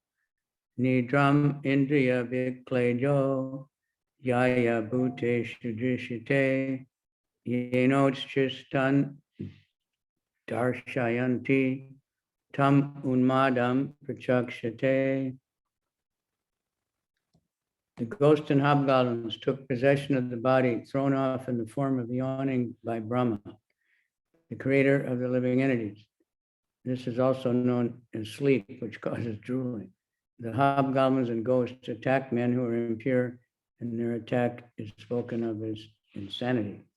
nidram indriya viklejo yaya bhute shudrishite yenotschistan darshayanti tam unmadam prachakshate. The ghosts and hobgoblins took possession of the body thrown off in the form of yawning by Brahma, the creator of the living entities. This is also known as sleep, which causes drooling. The hobgoblins and ghosts attack men who are impure, and their attack is spoken of as insanity.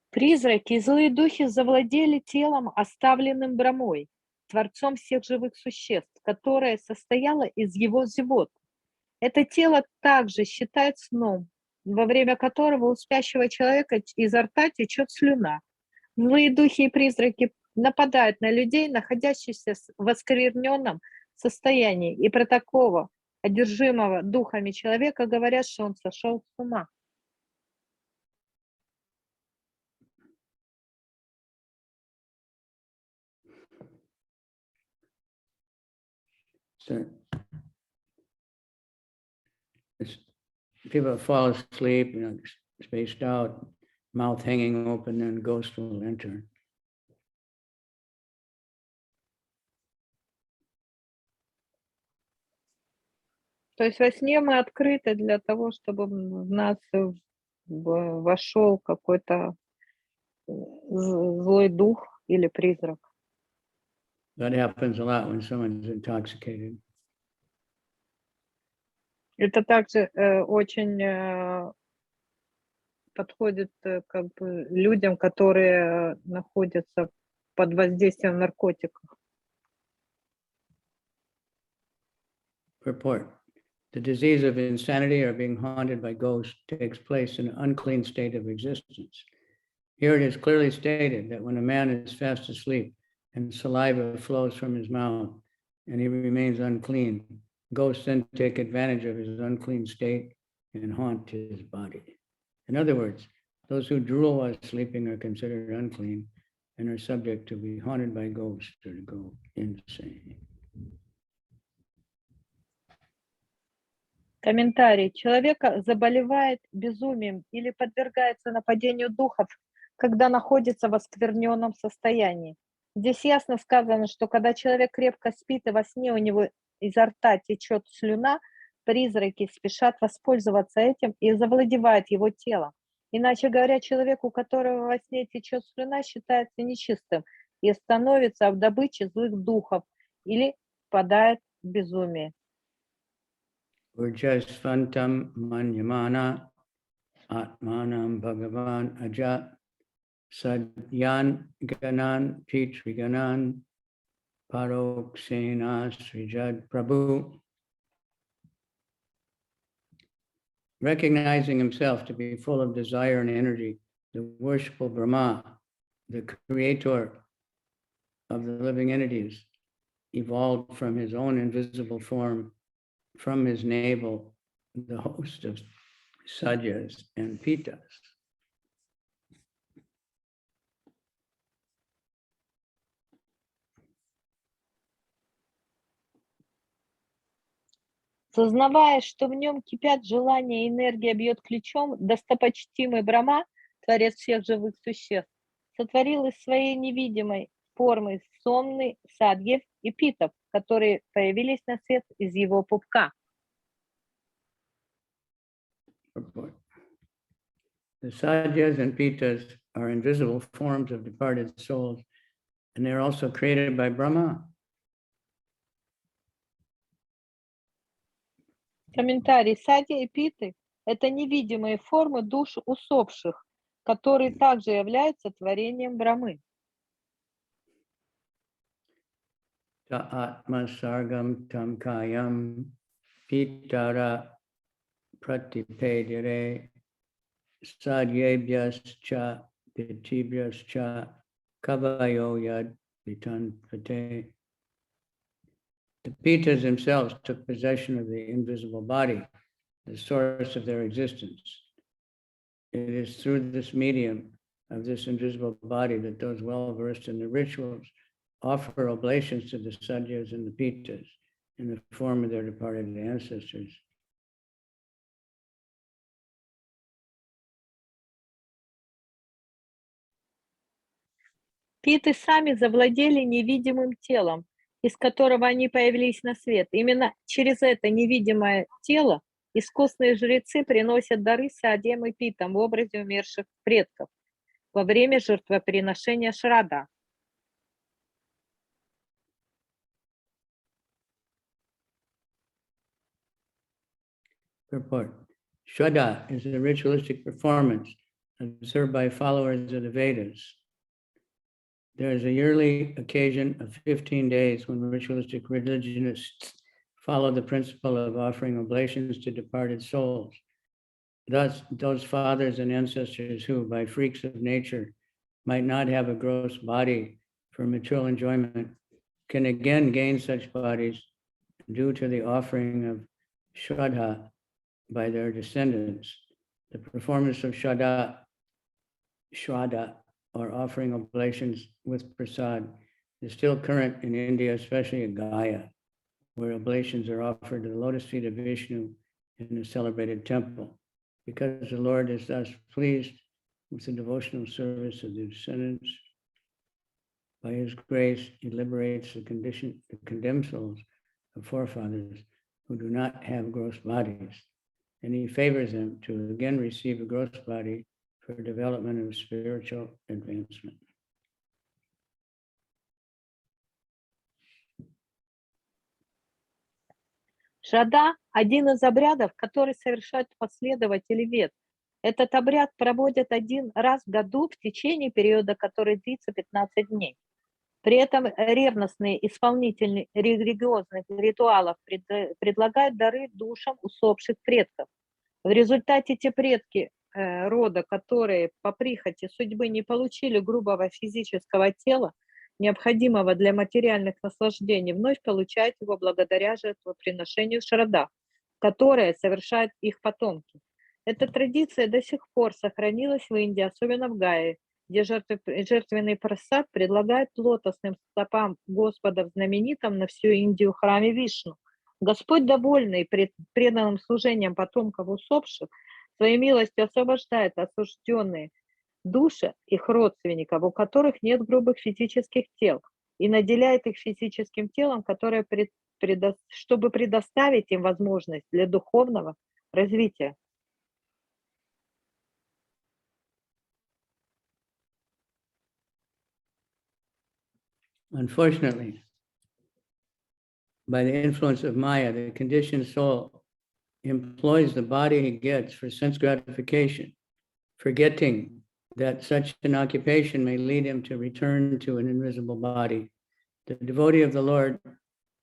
Призраки и злые духи завладели телом, оставленным Брамой, Творцом всех живых существ, которое состояло из его зевот. Это тело также считают сном, во время которого у спящего человека изо рта течет слюна. Злые духи и призраки нападают на людей, находящихся в оскверненном состоянии, и про такого, одержимого духами человека, говорят, что он сошел с ума. So people fall asleep, spaced out, mouth hanging open, and ghosts will enter. То есть во сне мы открыты для того, чтобы в нас вошел какой-то злой дух или призрак. That happens a lot when someone's intoxicated. Это также очень подходит как бы людям, которые находятся под воздействием наркотиков. Purport. The disease of insanity or being haunted by ghosts takes place in an unclean state of existence. Here it is clearly stated that when a man is fast asleep and saliva flows from his mouth and he remains unclean, ghosts then take advantage of his unclean state and haunt his body. In other words, those who drool while sleeping are considered unclean and are subject to be haunted by ghosts or to go insane. Комментарий. Человека заболевает безумием или подвергается нападению духов, когда находится в оскверненном состоянии. Здесь ясно сказано, что когда человек крепко спит и во сне у него изо рта течет слюна, призраки спешат воспользоваться этим и завладевают его телом. Иначе говоря, человек, у которого во сне течет слюна, считается нечистым и становится в добыче злых духов или впадает в безумие. Urjasvantam manyamana atmanam bhagavan aja sadyan ganan pitriganan paroksena srijad prabhu. Recognizing himself to be full of desire and energy, the worshipful Brahma, the creator of the living entities, evolved from his own invisible form, from his navel, the host of sajas and pitas. Сознавая, что в нем кипят желания и энергия бьет ключом, достопочтимый Брахма, творец всех живых существ, сотворил из своей невидимой формы сонмы садьев и питов, которые появились на свет из его пупка. The sadyas and pitas are invisible forms of departed souls, and they're also created by Brahma. Комментарий. Садья и питы – это невидимые формы душ усопших, которые также являются творением Брамы. Atma sargam tam kayam pitara pratipedire sadyebhyascha pitibhyascha kavayo yad vitanpate. The pitas themselves took possession of the invisible body, the source of their existence. It is through this medium of this invisible body that those well versed in the rituals offer oblations to the sadyas and the pitas in the form of their departed ancestors. Питы сами завладели невидимым телом, из которого они появились на свет. Именно через это невидимое тело искусные жрецы приносят дары садьям и питам в образе умерших предков во время жертвоприношения Шрада. Purport. Shraddha is a ritualistic performance observed by followers of the Vedas. There is a yearly occasion of 15 days when ritualistic religionists follow the principle of offering oblations to departed souls. Thus, those fathers and ancestors who, by freaks of nature, might not have a gross body for material enjoyment, can again gain such bodies due to the offering of Shraddha by their descendants. The performance of Shraddha, or offering oblations with prasad, is still current in India, especially in Gaya, where oblations are offered to the lotus feet of Vishnu in the celebrated temple. Because the Lord is thus pleased with the devotional service of the descendants, by his grace, he liberates the condemned souls of forefathers who do not have gross bodies, and he favors them to again receive a gross body for development of spiritual advancement. Шрада – один из обрядов, который совершают последователи вед. Этот обряд проводят один раз в году в течение периода, который длится 15 дней. При этом ревностные исполнители религиозных ритуалов предлагают дары душам усопших предков. В результате те предки рода, которые по прихоти судьбы не получили грубого физического тела, необходимого для материальных наслаждений, вновь получают его благодаря жертвоприношению Шрада, которое совершают их потомки. Эта традиция до сих пор сохранилась в Индии, особенно в Гае, где жертвенный прасад предлагают лотосным стопам Господа в знаменитом на всю Индию храме Вишну. Господь, довольный преданным служением потомков усопших, своей милостью освобождает осужденные души их родственников, у которых нет грубых физических тел, и наделяет их физическим телом, которое чтобы предоставить им возможность для духовного развития. Unfortunately, by the influence of Maya, the conditioned soul employs the body he gets for sense gratification, forgetting that such an occupation may lead him to return to an invisible body. The devotee of the Lord,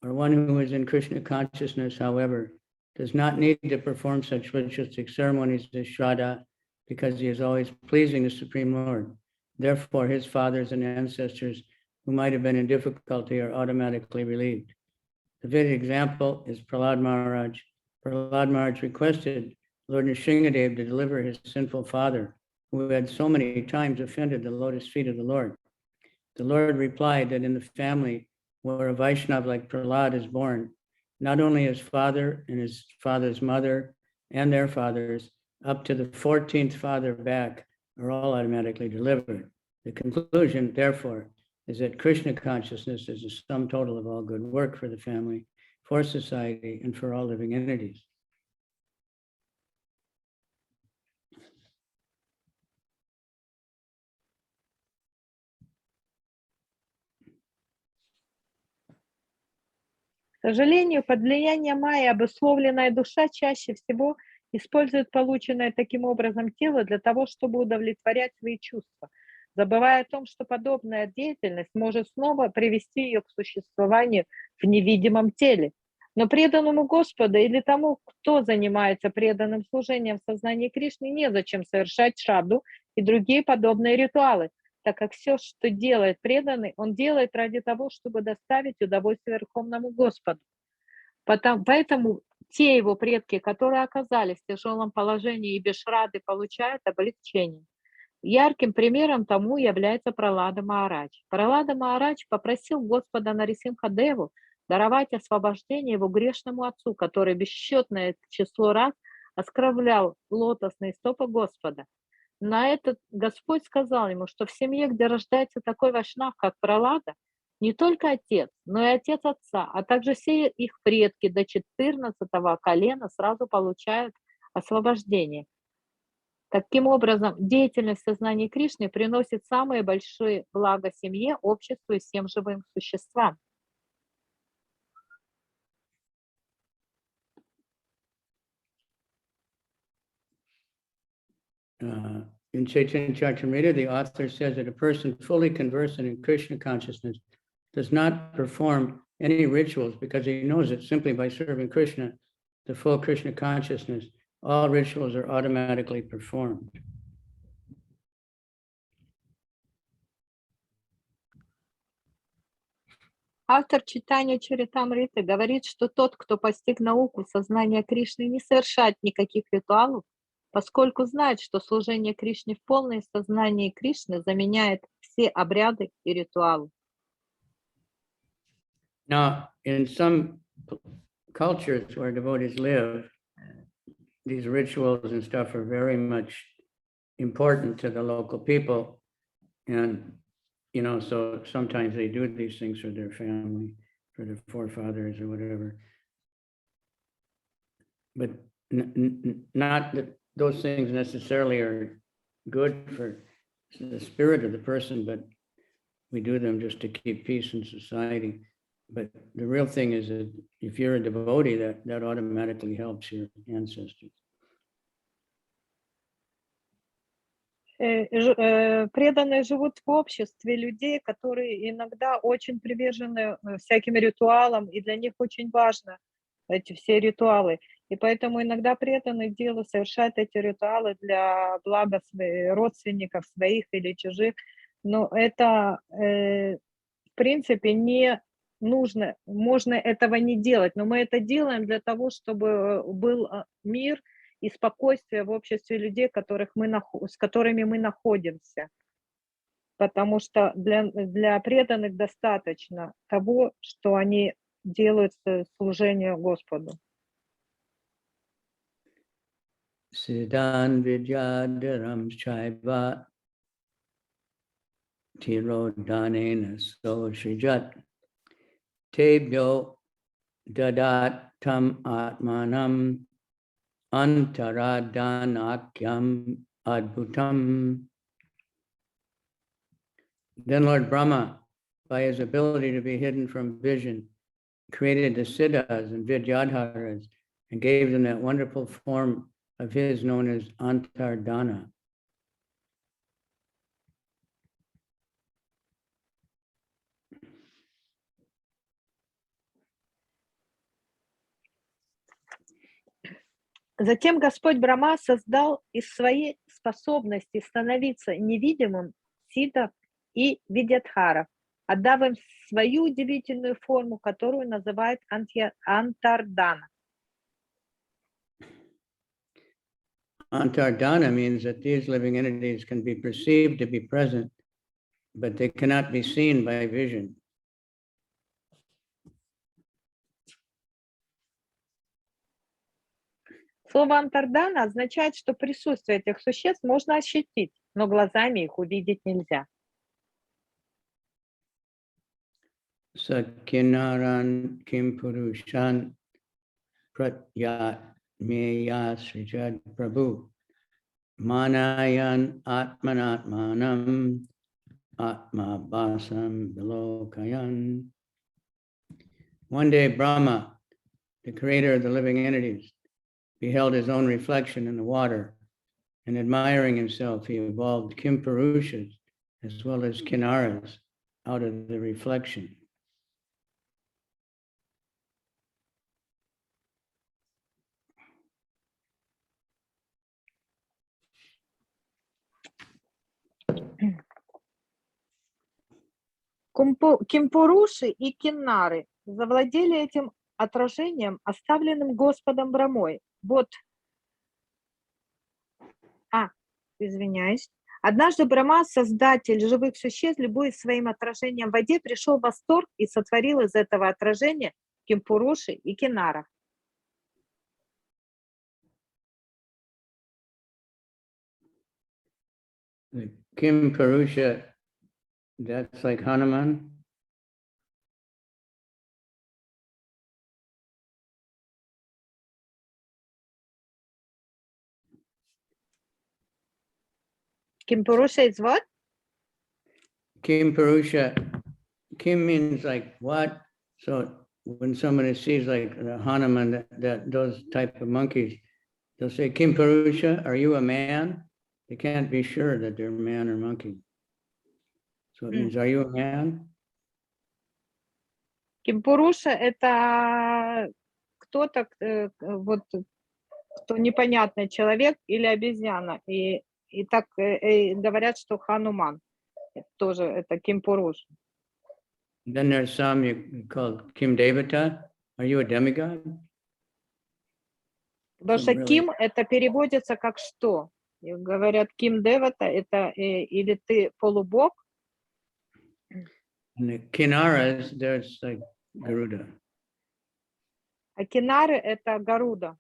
or one who is in Krishna consciousness, however, does not need to perform such ritualistic ceremonies as Shraddha, because he is always pleasing the Supreme Lord. Therefore, his fathers and ancestors who might have been in difficulty are automatically relieved. The vivid example is Prahlad Maharaj. Prahlad Maharaj requested Lord Nrsingadev to deliver his sinful father, who had so many times offended the lotus feet of the Lord. The Lord replied that in the family where a Vaishnava like Prahlad is born, not only his father and his father's mother and their fathers, up to the 14th father back, are all automatically delivered. The conclusion, therefore, is that Krishna consciousness is the sum total of all good work for the family, for society, and for all living entities. К сожалению, под влиянием майи обусловленная душа чаще всего использует полученное таким образом тело для того, чтобы удовлетворять свои чувства, забывая о том, что подобная деятельность может снова привести ее к существованию в невидимом теле. Но преданному Господу или тому, кто занимается преданным служением в сознании Кришны, незачем совершать шрадду и другие подобные ритуалы, так как все, что делает преданный, он делает ради того, чтобы доставить удовольствие Верховному Господу. Поэтому те его предки, которые оказались в тяжелом положении и без шрады, получают облегчение. Ярким примером тому является Пралада Махарадж. Пралада Махарадж попросил Господа Нарисимха-деву даровать освобождение его грешному отцу, который бесчетное число раз оскорблял лотосные стопы Господа. На это Господь сказал ему, что в семье, где рождается такой вайшнав, как Пралада, не только отец, но и отец отца, а также все их предки до 14-го колена сразу получают освобождение. Таким образом, деятельность сознания Кришны приносит самые большие блага семье, обществу и всем живым существам. In Chaitanya Charitamrita, the author says that a person fully conversant in Krishna consciousness does not perform any rituals because he knows that simply by serving Krishna, the full Krishna consciousness, all rituals are automatically performed. Автор читания Чаритамриты говорит, что тот, кто постиг науку сознания Кришны, не совершает никаких ритуалов, поскольку знает, что служение Кришне в полном сознании Кришны заменяет все обряды и ритуалы. Now, in some cultures where devotees live, these rituals and stuff are very much important to the local people. And, you know, so sometimes they do these things for their family, for their forefathers or whatever. But not that those things necessarily are good for the spirit of the person, but we do them just to keep peace in society. But the real thing is that if you're a devotee, that automatically helps your ancestors. Преданные живут в обществе людей, которые иногда очень привержены всяким ритуалам, и для них очень важно эти все ритуалы. И поэтому иногда преданные делу совершают эти ритуалы для блага своих родственников, своих или чужих. Но это, в принципе, не нужно, можно этого не делать. Но мы это делаем для того, чтобы был мир и спокойствие в обществе людей, с которыми мы находимся. Потому что для преданных достаточно того, что они делают служение Господу. Siddhan Vidyadharam Chaiva Tirodhanena Sosrijat Tebyo Dadat Tam Atmanam Antaradanakyam Adbhutam. Then Lord Brahma by his ability to be hidden from vision, created the siddhas and vidyadharas and gave them that wonderful form of his known as antardana. Затем Господь Брахма создал из своей способности становиться невидимым сиддхов и видьядхаров, отдав им свою удивительную форму, которую называют антардана. Antardana means that these living entities can be perceived to be present, but they cannot be seen by vision. Слово антардана означает, что присутствие этих существ можно ощутить, но глазами их увидеть нельзя. Sakinaran kim purushan pratyat meya srijad prabhu manayan atmanatmanam atma basam bilokayan. One day Brahma, the creator of the living entities, beheld his own reflection in the water, and admiring himself, he evolved Kimpurushas as well as Kinnaras out of the reflection. Кимпуруши и киннары завладели этим отражением, оставленным Господом Брамой. Извиняюсь. Однажды Брахма, создатель живых существ, любуясь своим отражением в воде, пришел в восторг и сотворил из этого отражения Кимпуруши и кинаров. Kimpurusha, that's like Hanuman. Кимпуруша is what? Kimpurusha, Kim means like what? So when somebody sees like the Hanuman, those type of monkeys, they'll say, Kimpurusha, are you a man? They can't be sure that they're man or monkey. So it means, are you a man? Кимпуруша это кто-то, вот, кто непонятный человек или обезьяна. И так говорят, что Хануман тоже это Кимпуруш. Then there's some you called Kim Devata. Are you a demigod? Потому что Ким это переводится как что? И говорят, Ким Девата это или ты полубог. And the Kinnaras, there's like Garuda. А Кинары это Гаруда.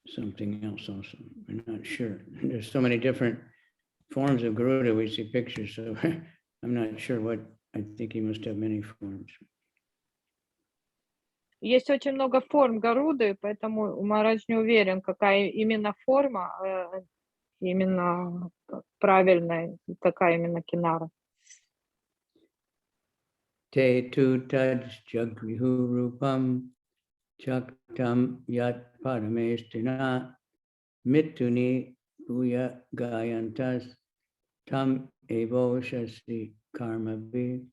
Something else also, I'm not sure. There's so many different forms of Garuda, we see pictures, so I'm not sure what, I think he must have many forms. Есть очень много форм Гаруды, поэтому Махарадж не уверен, какая именно форма, именно правильная, какая именно Кинара. Te tu taj jagrihu rupam chaktam yat paramestina mituni puya gayantas tam evo shasti karmavi.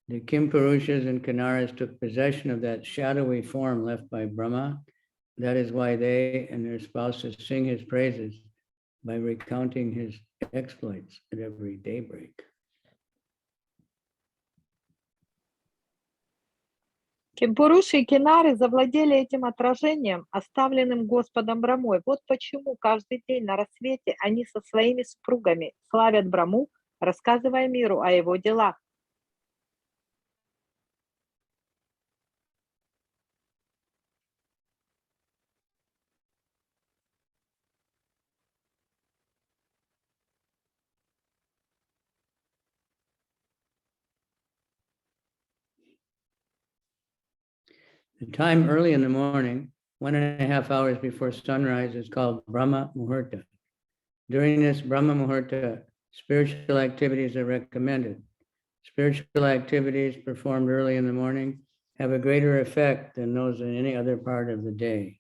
The Kimpurushas and Kinnaras took possession of that shadowy form left by Brahma. That is why they and their spouses sing his praises by recounting his exploits at every daybreak. Кимпуруши и Кинары завладели этим отражением, оставленным Господом Брамой. Вот почему каждый день на рассвете они со своими супругами славят Браму, рассказывая миру о его делах. The time early in the morning, 1.5 hours before sunrise, is called Brahma Muhurta. During this Brahma Muhurta, spiritual activities are recommended. Spiritual activities performed early in the morning have a greater effect than those in any other part of the day.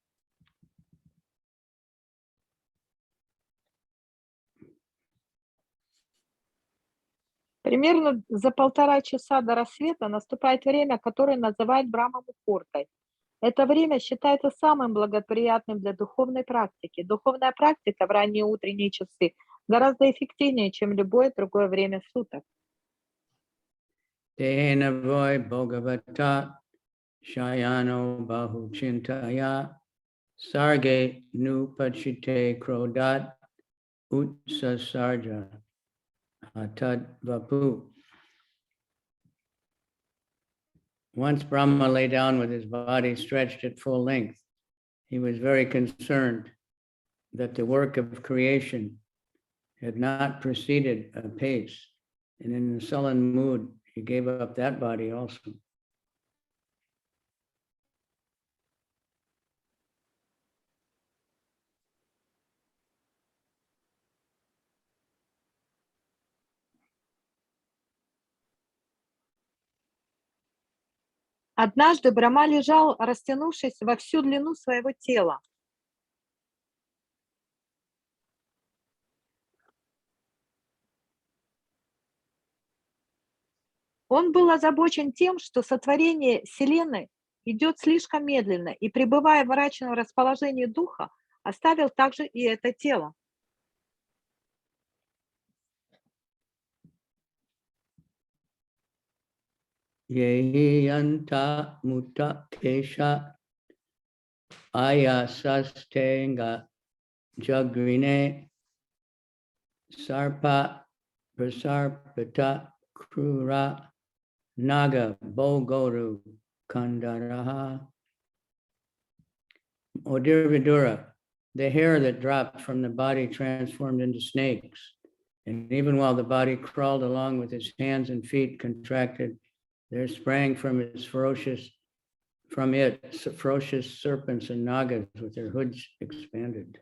Примерно за 1,5 часа до рассвета наступает время, которое называют Брахма-мухуртой. Это время считается самым благоприятным для духовной практики. Духовная практика в ранние утренние часы гораздо эффективнее, чем любое другое время суток. Tehena voy Bhagavata Shayano Bahu Chintaya Sarge Nupachite Krodat Utsa Sarja Hatad Vapu. Once Brahma lay down with his body stretched at full length, he was very concerned that the work of creation had not proceeded apace, and in a sullen mood, he gave up that body also. Однажды Брахма лежал, растянувшись во всю длину своего тела. Он был озабочен тем, что сотворение Вселенной идет слишком медленно, и, пребывая в мрачном расположении духа, оставил также и это тело. Yehi anta mutta kesha ayasastenga jagrine sarpa prasarpata krura naga bogoru kandaraha. O dear Vidura, the hair that dropped from the body transformed into snakes, and even while the body crawled along with its hands and feet contracted, there sprang from it ferocious serpents and nagas with their hoods expanded.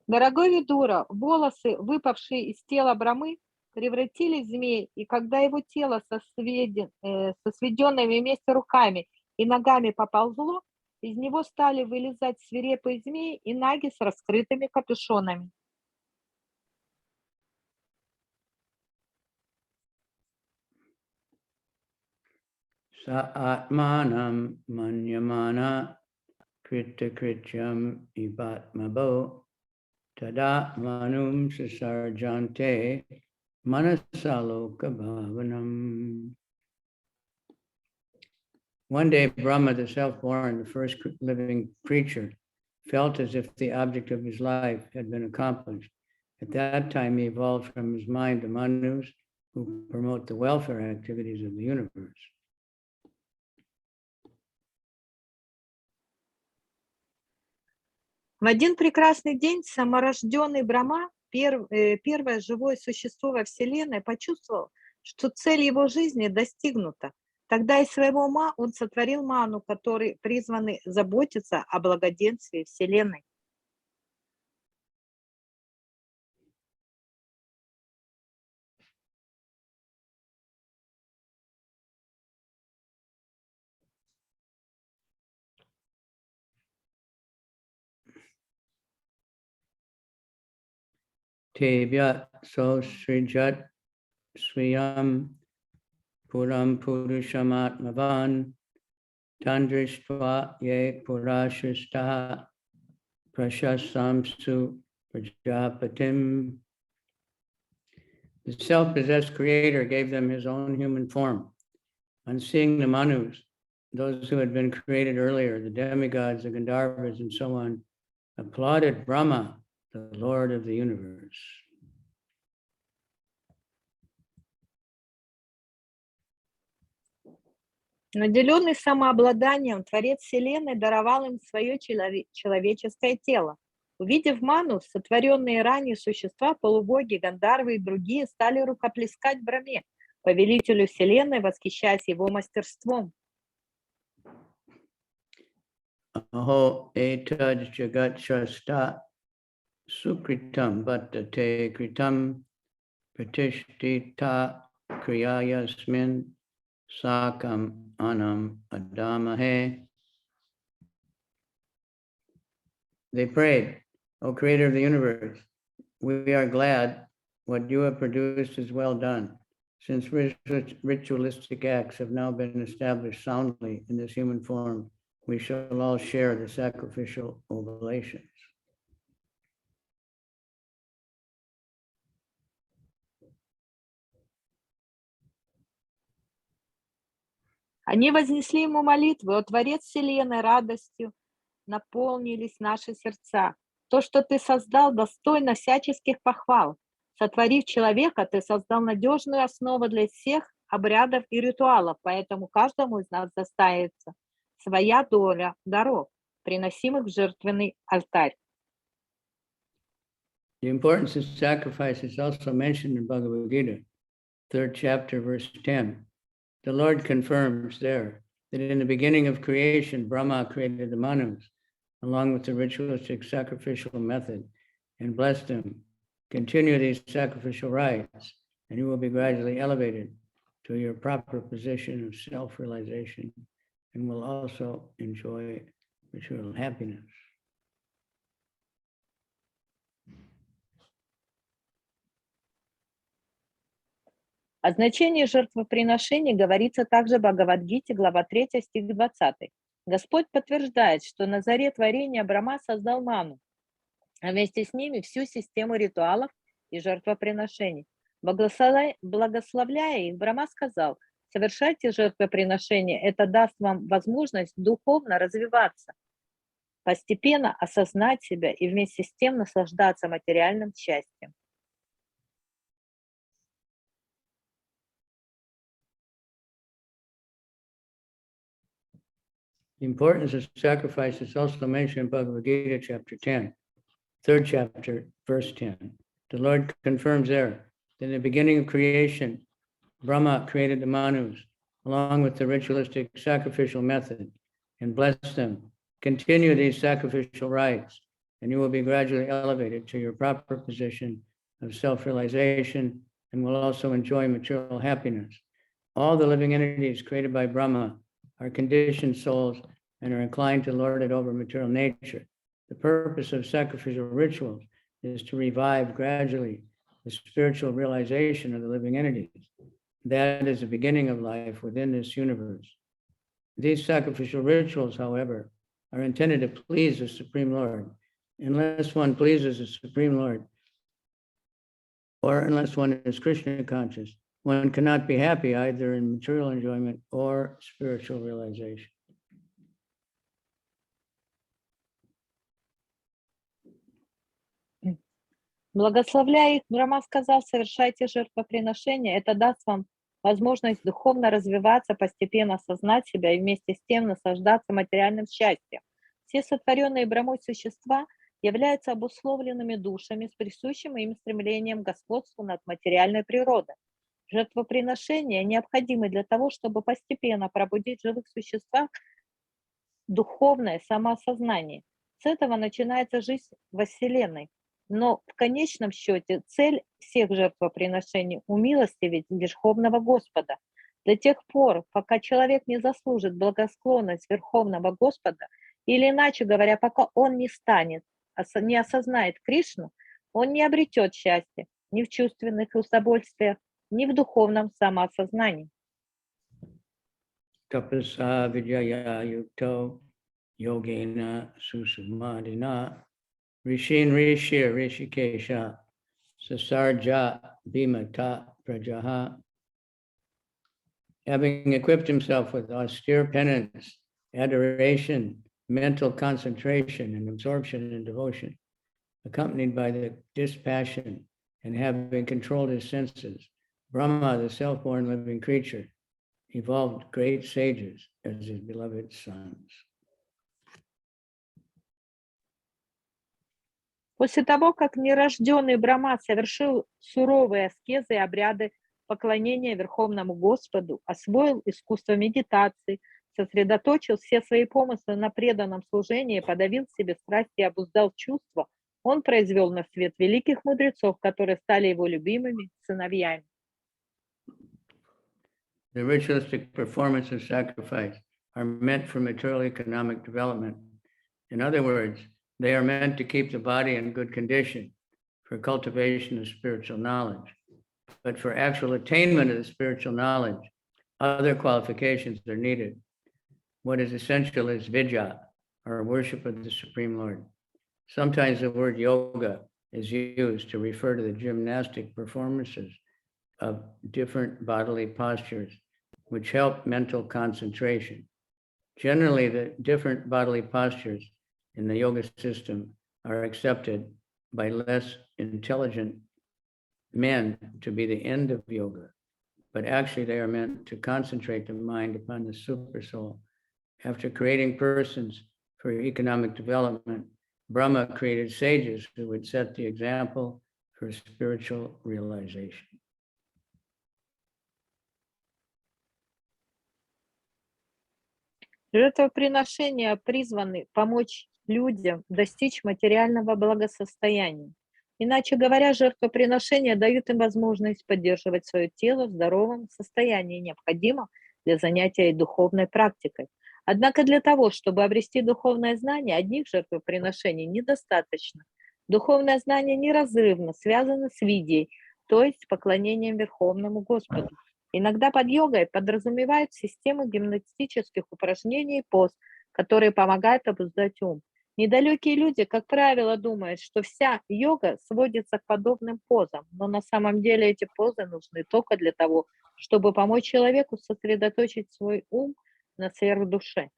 Дорогой Видура, волосы, выпавшие из тела Брамы, превратились в змей, и когда его тело со сведенными вместе руками и ногами поползло, из него стали вылезать свирепые змеи и наги с раскрытыми капюшонами. Sa'atmanam manyamana krita krityam ibatmabo tada manum sasarjante manasaloka bhavanam. One day, Brahma, the self-born, the first living creature, felt as if the object of his life had been accomplished. At that time, he evolved from his mind the Manus, who promote the welfare activities of the universe. В один прекрасный день саморожденный Брахма, первое живое существо во Вселенной, почувствовал, что цель его жизни достигнута. Тогда из своего ума он сотворил Ману, которые призваны заботиться о благоденствии Вселенной. Tevya so srijat swayam puram purushamatmavan tandrishtva ye purashishta prashasamsu prajapatim. The self-possessed creator gave them his own human form. On seeing the Manus, those who had been created earlier, the demigods, the Gandharvas, and so on, applauded Brahma, the Lord of the universe. Наделенный самообладанием, Творец Вселенной даровал им свое человеческое тело. Увидев Ману, сотворенные ранее существа, полубоги, Гандharвы и другие стали рукоплескать Брахме, повелителю Вселенной, восхищаясь его мастерством. aho etad jagat shasta sukritam bhattate kritam pratishtita kriyayasmin sakam anam adamahe. They prayed, O Creator of the universe, we are glad what you have produced is well done. Since ritualistic acts have now been established soundly in this human form, we shall all share the sacrificial oblations. Они вознесли ему молитвы: «О Творец Вселенной, радостью наполнились наши сердца. То, что ты создал, достойно всяческих похвал. Сотворив человека, ты создал надежную основу для всех обрядов и ритуалов, поэтому каждому из нас достанется своя доля даров, приносимых в жертвенный алтарь». The importance of sacrifice is also mentioned in Bhagavad Gita, 3rd chapter, verse 10. The Lord confirms there that in the beginning of creation, Brahma created the Manus, along with the ritualistic sacrificial method, and blessed them. Continue these sacrificial rites, and you will be gradually elevated to your proper position of self-realization, and will also enjoy material happiness. О значении жертвоприношений говорится также в Бхагавад-гите, глава 3, стих 20. Господь подтверждает, что на заре творения Брахма создал Ману, а вместе с ними всю систему ритуалов и жертвоприношений. Благословляя их, Брахма сказал: «Совершайте жертвоприношения, это даст вам возможность духовно развиваться, постепенно осознать себя и вместе с тем наслаждаться материальным счастьем». The importance of sacrifice is also mentioned in Bhagavad Gita, chapter 10, 3rd chapter, verse 10. The Lord confirms there that in the beginning of creation, Brahma created the Manus, along with the ritualistic sacrificial method, and blessed them. Continue these sacrificial rites, and you will be gradually elevated to your proper position of self-realization, and will also enjoy material happiness. All the living entities created by Brahma are conditioned souls and are inclined to lord it over material nature. The purpose of sacrificial rituals is to revive gradually the spiritual realization of the living entities. That is the beginning of life within this universe. These sacrificial rituals, however, are intended to please the Supreme Lord. Unless one pleases the Supreme Lord, or unless one is Krishna conscious, one cannot be happy either in material enjoyment or spiritual realization. Благословляя их, Брахма сказал: «Совершайте жертвоприношения, это даст вам возможность духовно развиваться, постепенно осознать себя и вместе с тем наслаждаться материальным счастьем. Все сотворенные Брахмой существа являются обусловленными душами с присущим им стремлением к господству над материальной природой. Жертвоприношения необходимы для того, чтобы постепенно пробудить в живых существах духовное самоосознание. С этого начинается жизнь во Вселенной. Но в конечном счете цель всех жертвоприношений — умилостивить Верховного Господа. До тех пор, пока человек не заслужит благосклонность Верховного Господа, или иначе говоря, пока он не осознает Кришну, он не обретет счастья ни в чувственных удовольствиях, ни в духовном самоосознании. Tapasa vidyaya yukto yogena susamadina rishin rishir rishikesha sasarja bhimata prajaha. Having equipped himself with austere penance, adoration, mental concentration, and absorption in devotion, accompanied by the dispassion, and having controlled his senses, Brahma, the self-born living creature, evolved great sages as his beloved sons. После того, как нерожденный Брахма совершил суровые аскезы и обряды поклонения Верховному Господу, освоил искусство медитации, сосредоточил все свои помыслы на преданном служении, подавил в себе страсти и обуздал чувства, он произвел на свет великих мудрецов, которые стали его любимыми сыновьями. The ritualistic performance of sacrifice are meant for material economic development. In other words, they are meant to keep the body in good condition for cultivation of spiritual knowledge. But for actual attainment of the spiritual knowledge, other qualifications are needed. What is essential is vidya, or worship of the Supreme Lord. Sometimes the word yoga is used to refer to the gymnastic performances of different bodily postures, which help mental concentration. Generally, the different bodily postures in the yoga system are accepted by less intelligent men to be the end of yoga, but actually they are meant to concentrate the mind upon the super soul. After creating persons for economic development, Brahma created sages who would set the example for spiritual realization. Жертвоприношения призваны помочь людям достичь материального благосостояния. Иначе говоря, жертвоприношения дают им возможность поддерживать свое тело в здоровом состоянии, необходимом для занятия духовной практикой. Однако для того, чтобы обрести духовное знание, одних жертвоприношений недостаточно. Духовное знание неразрывно связано с видьей, то есть поклонением Верховному Господу. Иногда под йогой подразумевают систему гимнастических упражнений и поз, которые помогают обуздать ум. Недалекие люди, как правило, думают, что вся йога сводится к подобным позам, но на самом деле эти позы нужны только для того, чтобы помочь человеку сосредоточить свой ум на сверхдуше.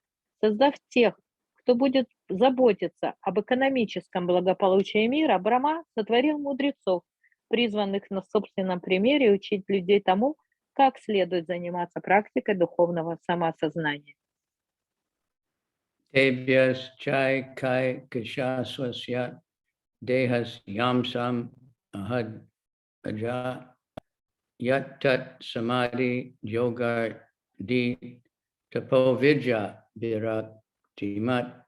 Создав тех, кто будет заботиться об экономическом благополучии мира, Брахма сотворил мудрецов, призванных на собственном примере учить людей тому, как следует заниматься практикой духовного самосознания. Tebhyas chai kai kashaswasya dehas yamsam ahad aja yat tat samadhi yoga di tapovidya viraktimat.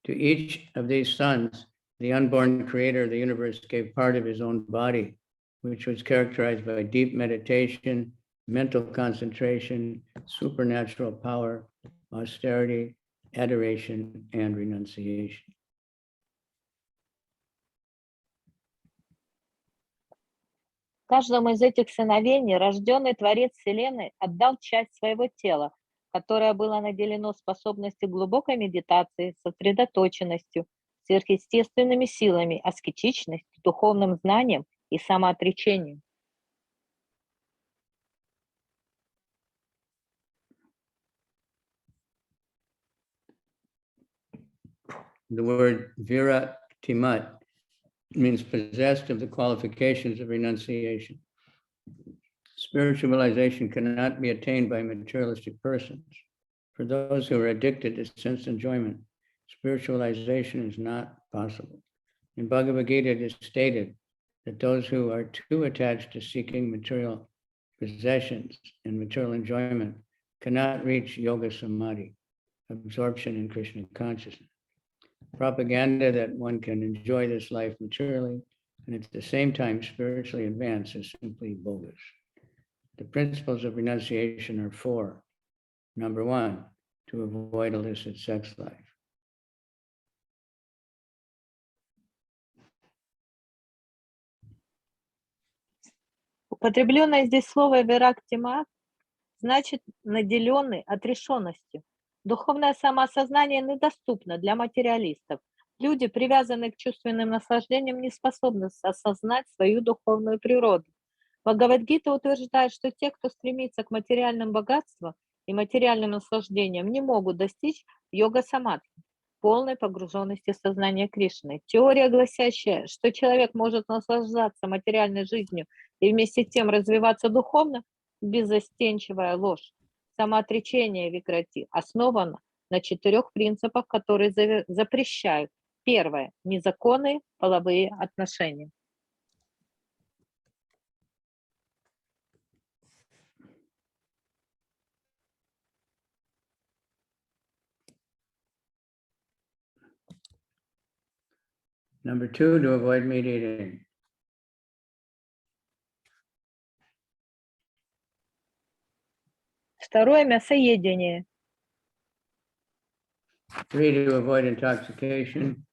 To each of these sons, the unborn creator of the universe gave part of his own body, which was characterized by deep meditation, mental concentration, supernatural power, austerity, adoration, and renunciation. Каждому из этих сыновей рожденный Творец Вселенной отдал часть своего тела, которое было наделено способностью глубокой медитации, сосредоточенностью, сверхъестественными силами, аскетичностью, духовным знанием и самоотречением. The word viraktimat means possessed of the qualifications of renunciation. Spiritual realization cannot be attained by materialistic persons. For those who are addicted to sense enjoyment, spiritualization is not possible. In Bhagavad Gita, it is stated that those who are too attached to seeking material possessions and material enjoyment cannot reach yoga samadhi, absorption in Krishna consciousness. Propaganda that one can enjoy this life materially and at the same time spiritually advance is simply bogus. The principles of renunciation are four. Number one, to avoid illicit sex life. Употребленное здесь слово «верактима» значит «наделенный отрешенностью». Духовное самоосознание недоступно для материалистов. Люди, привязанные к чувственным наслаждениям, не способны осознать свою духовную природу. Бхагавад-гита утверждает, что те, кто стремится к материальным богатствам и материальным наслаждениям, не могут достичь йога-самадхи, полной погруженности в сознание Кришны. Теория, гласящая, что человек может наслаждаться материальной жизнью и вместе с тем развиваться духовно, беззастенчивая ложь. Самоотречение викрати основано на 4 принципах, которые запрещают. Первое – незаконные половые отношения. Number 2, to avoid meat eating. Второе — мясоедение. 3, to avoid intoxication.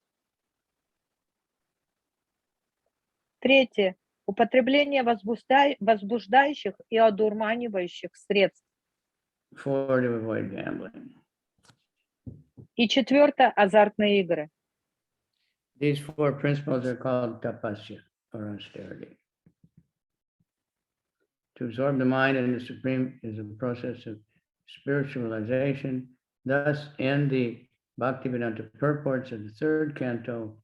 Третье — употребление возбуждающих и одурманивающих средств. 4, to avoid gambling. И четвертое — азартные игры. These 4 principles are called tapasya, or austerity. To absorb the mind in the Supreme is a process of spiritualization. Thus, in the Bhaktivedanta purports of the 3rd canto,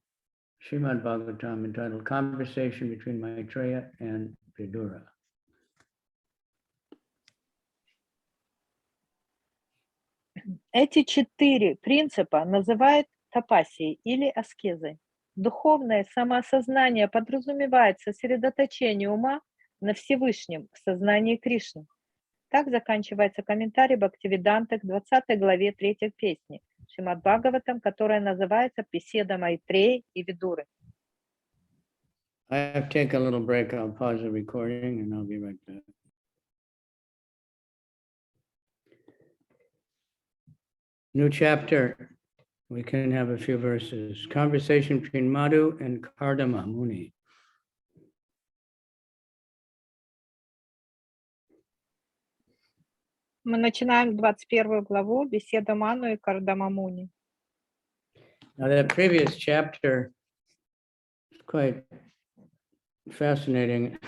Srimad Bhagavatam, entitled Conversation Between Maitreya and Vidura. Эти 4 принципа называют тапасией или аскезой. Духовное самоосознание подразумевает сосредоточение ума на Всевышнем в сознании Кришны. Так заканчивается комментарий Бхактивиданты к 20 главе 3 песни Шримад Бхагаватам, которая называется «Беседа Майтреи и Видуры». I have to take a little break. I'll pause the recording and I'll be right back. New chapter. We can have a few verses. Conversation between Madhu and Kardama Muni. Мы начинаем 21 главу «Беседа Ману и Кардама Муни». Now that previous chapter is quite fascinating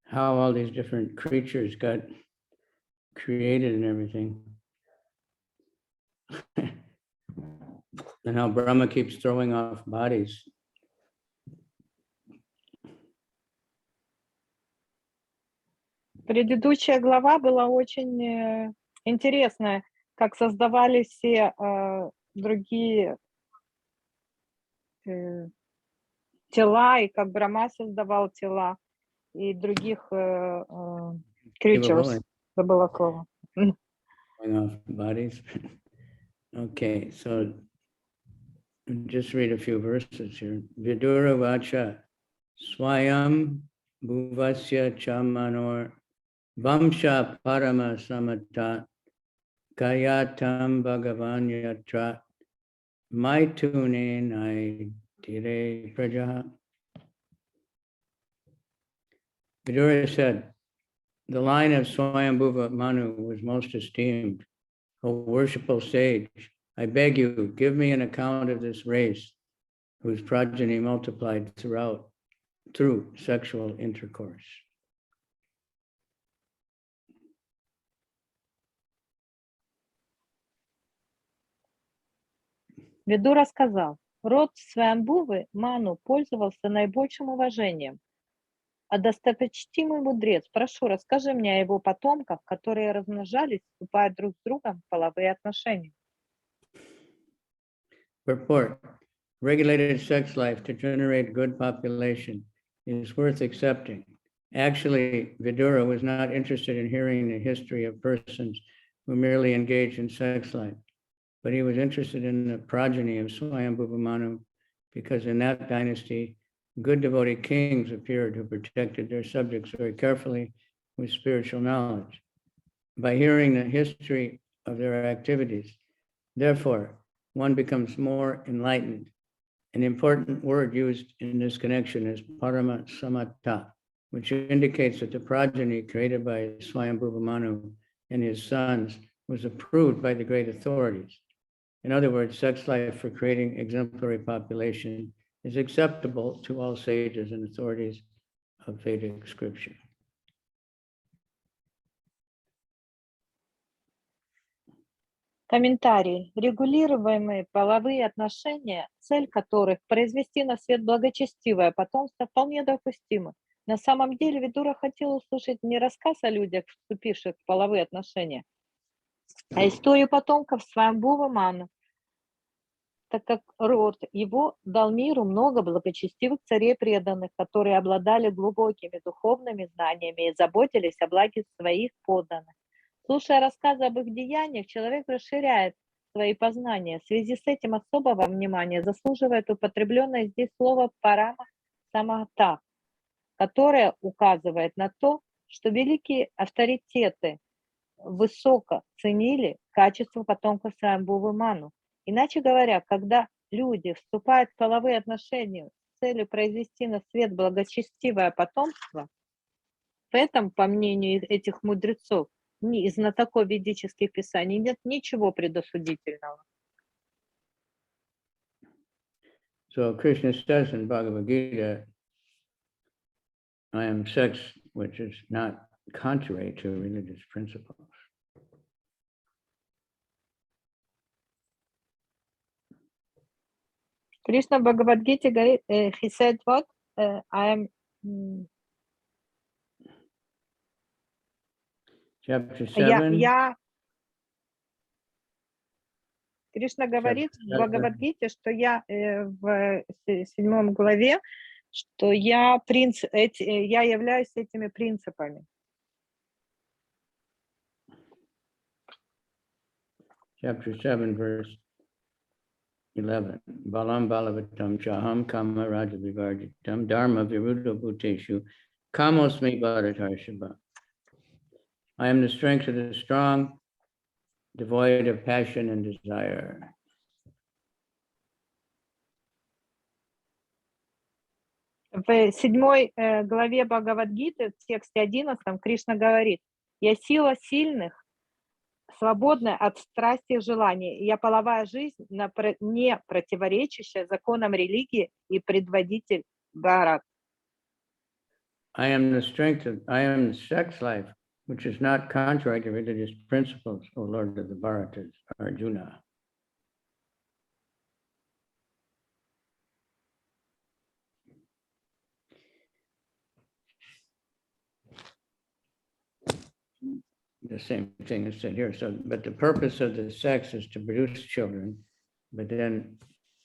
how all these different creatures got created and everything. And how Brahma keeps throwing off bodies. Предыдущая глава была очень интересная, как создавали все другие тела, и как Брахма создавал тела, и других creatures. Забыла слово. Throwing off bodies. Okay, so just read a few verses here. Vidura vacha swayam bhuvasya chamanor vamsha parama samata kayatam bhagavan yatra maitune naitire praja. Vidura said, the line of Swayambhuva Manu was most esteemed. O worshipful sage, I beg you, give me an account of this race whose progeny multiplied through sexual intercourse. Видура сказал, род Сваямбхувы Ману пользовался наибольшим уважением. А достопочтимый мудрец, прошу, расскажи мне о его потомках, которые размножались, вступая друг с другом в половые отношения. Purport. Regulated sex life to generate good population is worth accepting. Actually, Vidura was not interested in hearing the history of persons who merely engage in sex life, but he was interested in the progeny of Swayambhuva Manu, because in that dynasty, good devotee kings appeared who protected their subjects very carefully with spiritual knowledge. By hearing the history of their activities, therefore, one becomes more enlightened. An important word used in this connection is parama samata, which indicates that the progeny created by Swayambhuva Manu and his sons was approved by the great authorities. In other words, sex life for creating exemplary population is acceptable to all sages and authorities of Vedic scripture. Комментарий. Регулируемые половые отношения, цель которых произвести на свет благочестивое потомство, вполне допустима. На самом деле Видура хотел услышать не рассказ о людях, вступивших в половые отношения, а историю потомков Сваямбхува Ману, так как род его дал миру много благочестивых царей преданных, которые обладали глубокими духовными знаниями и заботились о благе своих подданных. Слушая рассказы об их деяниях, человек расширяет искусство и познание. В связи с этим особого внимания заслуживает употребленное здесь слово «парама самата», которое указывает на то, что великие авторитеты высоко ценили качество потомков Свамбхувы Ману. Иначе говоря, когда люди вступают в половые отношения с целью произвести на свет благочестивое потомство, в этом, по мнению этих мудрецов, из знатоков ведических писаний нет ничего предосудительного. So Krishna says in Bhagavad Gita, I am sex which is not contrary to religious principles. Кришна в Бхагавад-гите говорит, he said what? I am... Chapter 7. Кришна говорит в Бхагавад-гите, что я в 7 главе, что я являюсь этими принципами. Chapter 7, verse 11. Balam balavatam chaham kama raja vivarjitam dharma viruddha bhuteshu kamosmi bharatarshaba. I am the strength of the strong, devoid of passion and desire. В 7 главе Бхагавад-гиты, в тексте 11, Кришна говорит: «Я сила сильных, свободная от страсти и желаний. Я половая жизнь, не противоречащая законам религии и предводитель Бхарат». I am the sex life, which is not contrary to religious principles, O Lord of the Bharatas, Arjuna. The same thing is said here. So, but the purpose of the sex is to produce children. But then,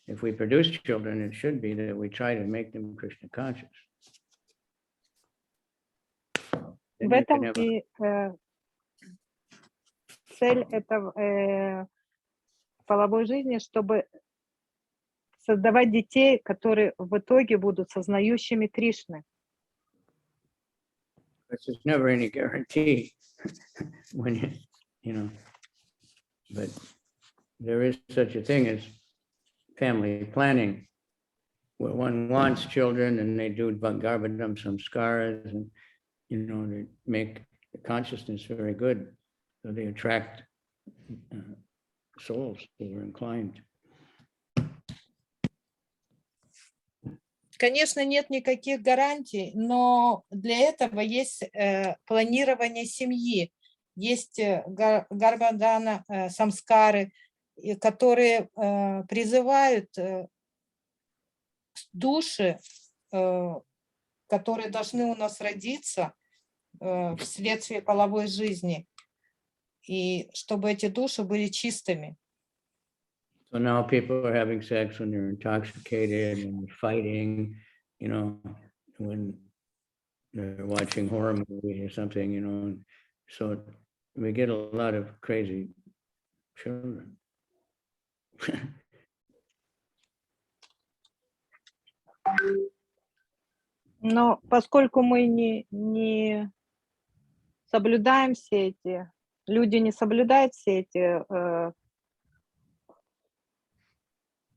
if we produce children, it should be that we try to make them Krishna conscious. В этом и цель этого половой жизни, чтобы создавать детей, которые в итоге будут сознающими Кришны. There's never any guarantee when you know, but there is such a thing as family planning, where one wants children and they do Bhagavatam samskaras, and they make the consciousness very good, so they attract souls who are inclined. Конечно, нет никаких гарантий, но для этого есть планирование семьи, есть гарбадана, самскары, которые призывают души, которые должны у нас родиться вследствие половой жизни, и чтобы эти души были чистыми. So now people are having sex when they're intoxicated and fighting, when they're watching horror movies or something, so we get a lot of crazy children. Но поскольку мы не соблюдаем все эти, люди не соблюдают все эти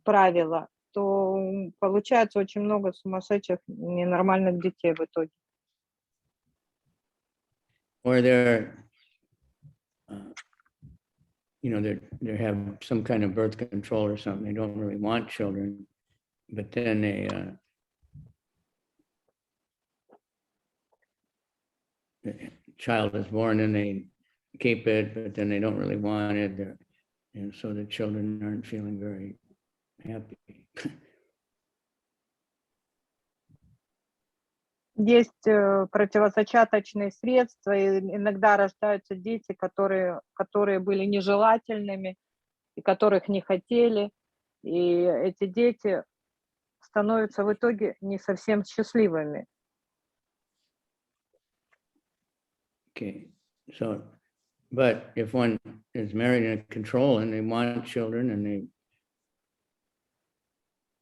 правила, то получается очень много сумасшедших, ненормальных детей в итоге. Or they have some kind of birth control or something. They don't really want children, but then the child is born and they keep it, but then they don't really want it. So the children aren't feeling very happy. Есть противозачаточные средства, и иногда рождаются дети, которые были нежелательными, и которых не хотели, и эти дети становятся в итоге не совсем счастливыми. Okay, so But if one is married in control and they want children and they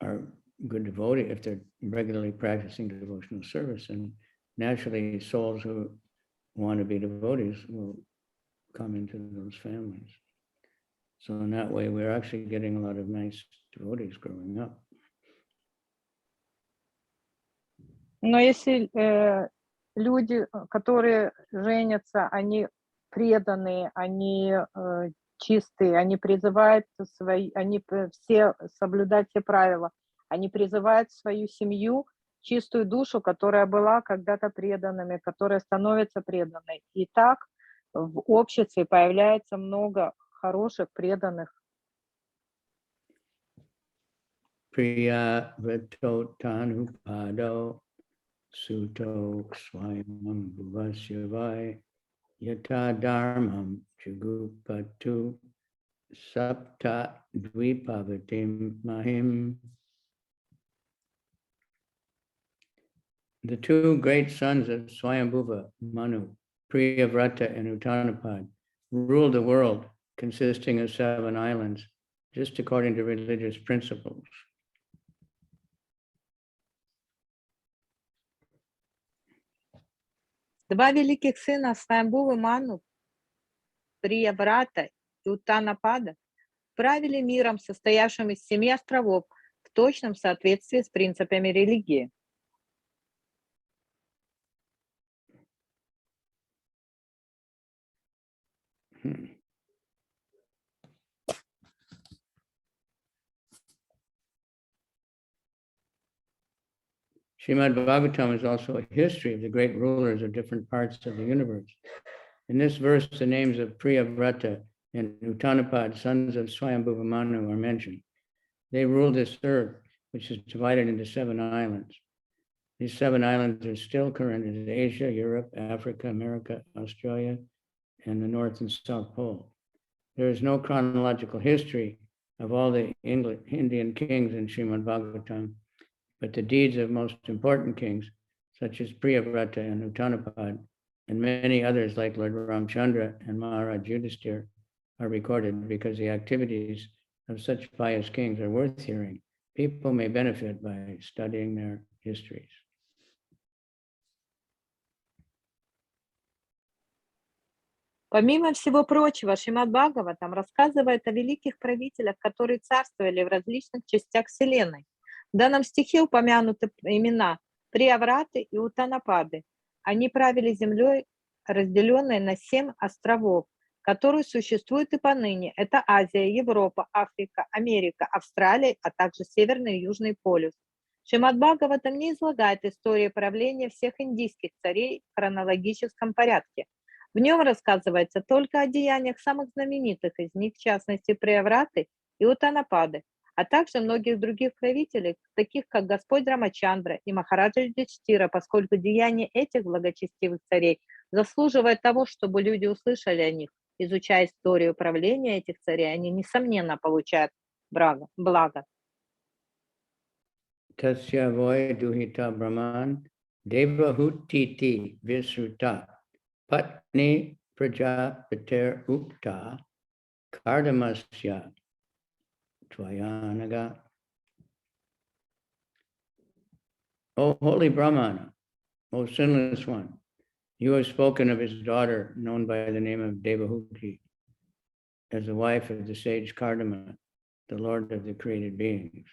are good devotee, if they're regularly practicing devotional service, and naturally souls who want to be devotees will come into those families. So in that way, we're actually getting a lot of nice devotees growing up. Но если люди, которые женятся, они преданные, они чистые, они призывают они все соблюдать все правила, они призывают свою семью, чистую душу, которая была когда-то преданными, которая становится преданной. И так в обществе появляется много хороших, преданных. Priya Vrito Tanu Pado Suto Swayam Bhuvasyavai Yata Dharmam Jugupatu Sapta Dvipavatim Mahim. The two great sons of Swayambhuva, Manu, Priyavrata and Uttanapad, ruled the world consisting of 7 islands, just according to religious principles. Два великих сына Сваямбхувы Ману, Прияврата и Уттанапада, правили миром, состоявшим из 7 островов, в точном соответствии с принципами религии. Srimad Bhagavatam is also a history of the great rulers of different parts of the universe. In this verse, the names of Priyavrata and Uttanapad, sons of Swayambhuva Manu, are mentioned. They ruled this earth, which is divided into 7 islands. These 7 islands are still current in Asia, Europe, Africa, America, Australia, and the North and South Pole. There is no chronological history of all the Indian kings in Srimad Bhagavatam, but the deeds of most important kings, such as Priyavrata and Uttanapad, and many others like Lord Ramchandra and Maharaj Yudhisthira, are recorded because the activities of such pious kings are worth hearing. People may benefit by studying their histories. Помимо всего прочего, Шримад Бхагаватам рассказывает о великих правителях, которые царствовали в различных частях Вселенной. В данном стихе упомянуты имена Приявраты и Утанапады. Они правили землей, разделенной на 7 островов, которые существуют и поныне. Это Азия, Европа, Африка, Америка, Австралия, а также Северный и Южный полюс. Шримад Бхагаватам не излагает истории правления всех индийских царей в хронологическом порядке. В нем рассказывается только о деяниях самых знаменитых из них, в частности, Приявраты и Утанапады, а также многих других правителей, таких как Господь Рамачандра и Махараджа Юдхистира, поскольку деяния этих благочестивых царей заслуживают того, чтобы люди услышали о них. Изучая историю правления этих царей, они, несомненно, получают благо. Tasya voy duhita brahman devahutiti visruta patni prajapater ukta kardamasya tvayanaga. O holy Brahmana, O sinless one, you have spoken of his daughter, known by the name of Devahuti, as the wife of the sage Kardama, the Lord of the created beings.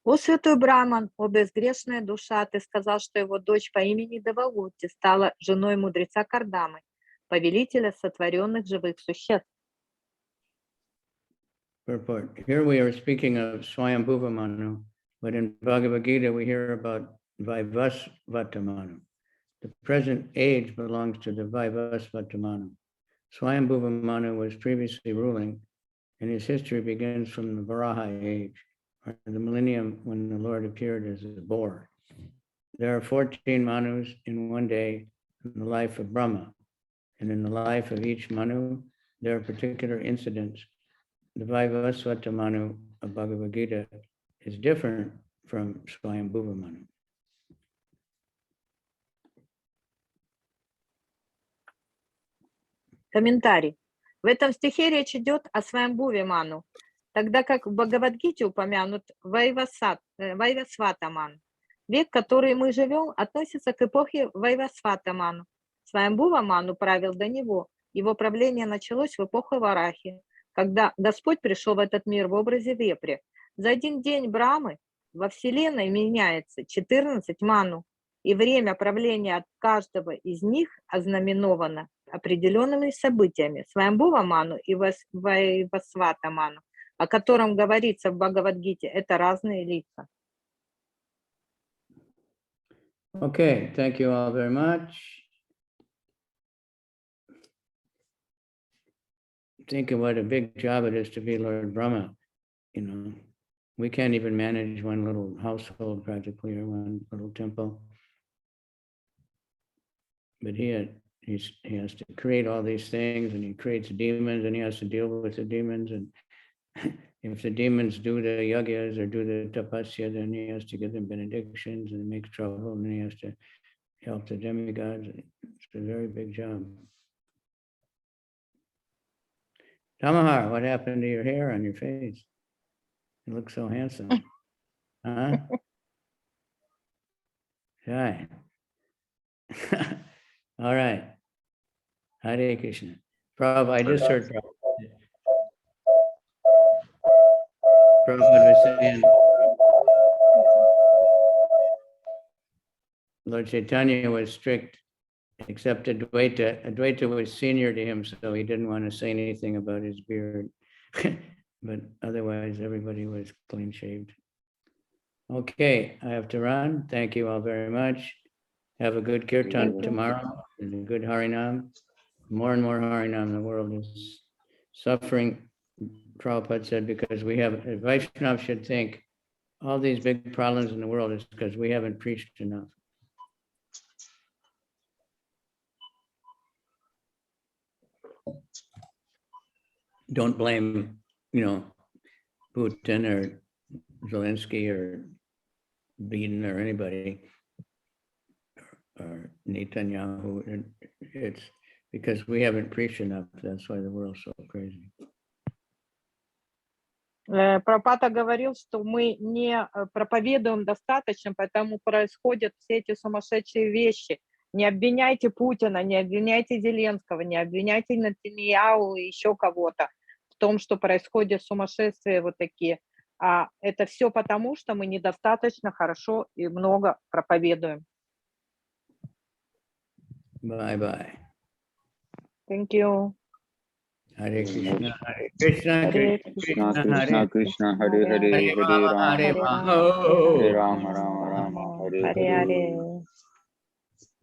О святой Браман, о безгрешная душа, ты сказал, что его дочь по имени Девахути стала женой мудреца Кардамы, повелителя сотворенных живых существ. Purport. Here we are speaking of Swayambhuva Manu, but in Bhagavad Gita we hear about Vaivasvata Manu. The present age belongs to the Vaivasvata Manu. Swayambhuva Manu was previously ruling, and his history begins from the Varaha age, or the millennium when the Lord appeared as a boar. There are 14 Manus in one day in the life of Brahma, and in the life of each Manu, there are particular incidents. The Vaivasvata Manu of Bhagavad Gita is different from Swayambhuva Manu. Комментарий. В этом стихе речь идет о Свамбхуве Ману, тогда как в Бхагавадгите упомянут Вайвасвата Ману. Век, в который мы живем, относится к эпохе Вайвасвата Ману. Свамбхува Ману правил до него. Его правление началось в эпоху Варахи, когда Господь пришел в этот мир в образе вепря. За один день Брамы во Вселенной меняется 14 ману, и время правления от каждого из них ознаменовано определенными событиями. Свамбхува Ману и Вайвасвата Ману, о котором говорится в Бхагавадгите, это разные лица. Okay, thank you all very much. Think of what a big job it is to be Lord Brahma. You know, we can't even manage one little household practically, or one little temple. But he has to create all these things, and he creates demons, and he has to deal with the demons. And if the demons do the yagyas or do the tapasya, then he has to give them benedictions, and it makes trouble, and then he has to help the demigods. It's a very big job. Tamahar, what happened to your hair on your face? You look so handsome. Huh? Shy. All right. Hare Krishna. Prabhupada, I just heard Prabhupada was saying, Lord Chaitanya was strict, except Advaita. Advaita was senior to him, so he didn't want to say anything about his beard. But otherwise, everybody was clean shaved. Okay, I have to run. Thank you all very much. Have a good kirtan tomorrow and a good Harinam. More and more Harinam. The world is suffering, Prabhupada said, because we have, Vaishnava should think all these big problems in the world is because we haven't preached enough. Don't blame, Putin or Zelensky or Biden or anybody or Netanyahu. It's because we haven't preached enough. That's why the world's so crazy. Прабхупада говорил, что мы не проповедуем достаточно, поэтому происходят все эти сумасшедшие вещи. Не обвиняйте Путина, не обвиняйте Зеленского, не обвиняйте Нетаньяху и еще кого-то в том, что происходят сумасшествия вот такие. А это все потому, что мы недостаточно хорошо и много проповедуем. Bye-bye. Thank you. Hare Krishna, Hare Krishna, Hare Krishna Krishna, Krishna, Krishna, Hare Hare, Hare Hare Rama, Rama, Hare Hare Rama. Rama, Rama Rama, Hare Hare Hare. Hare.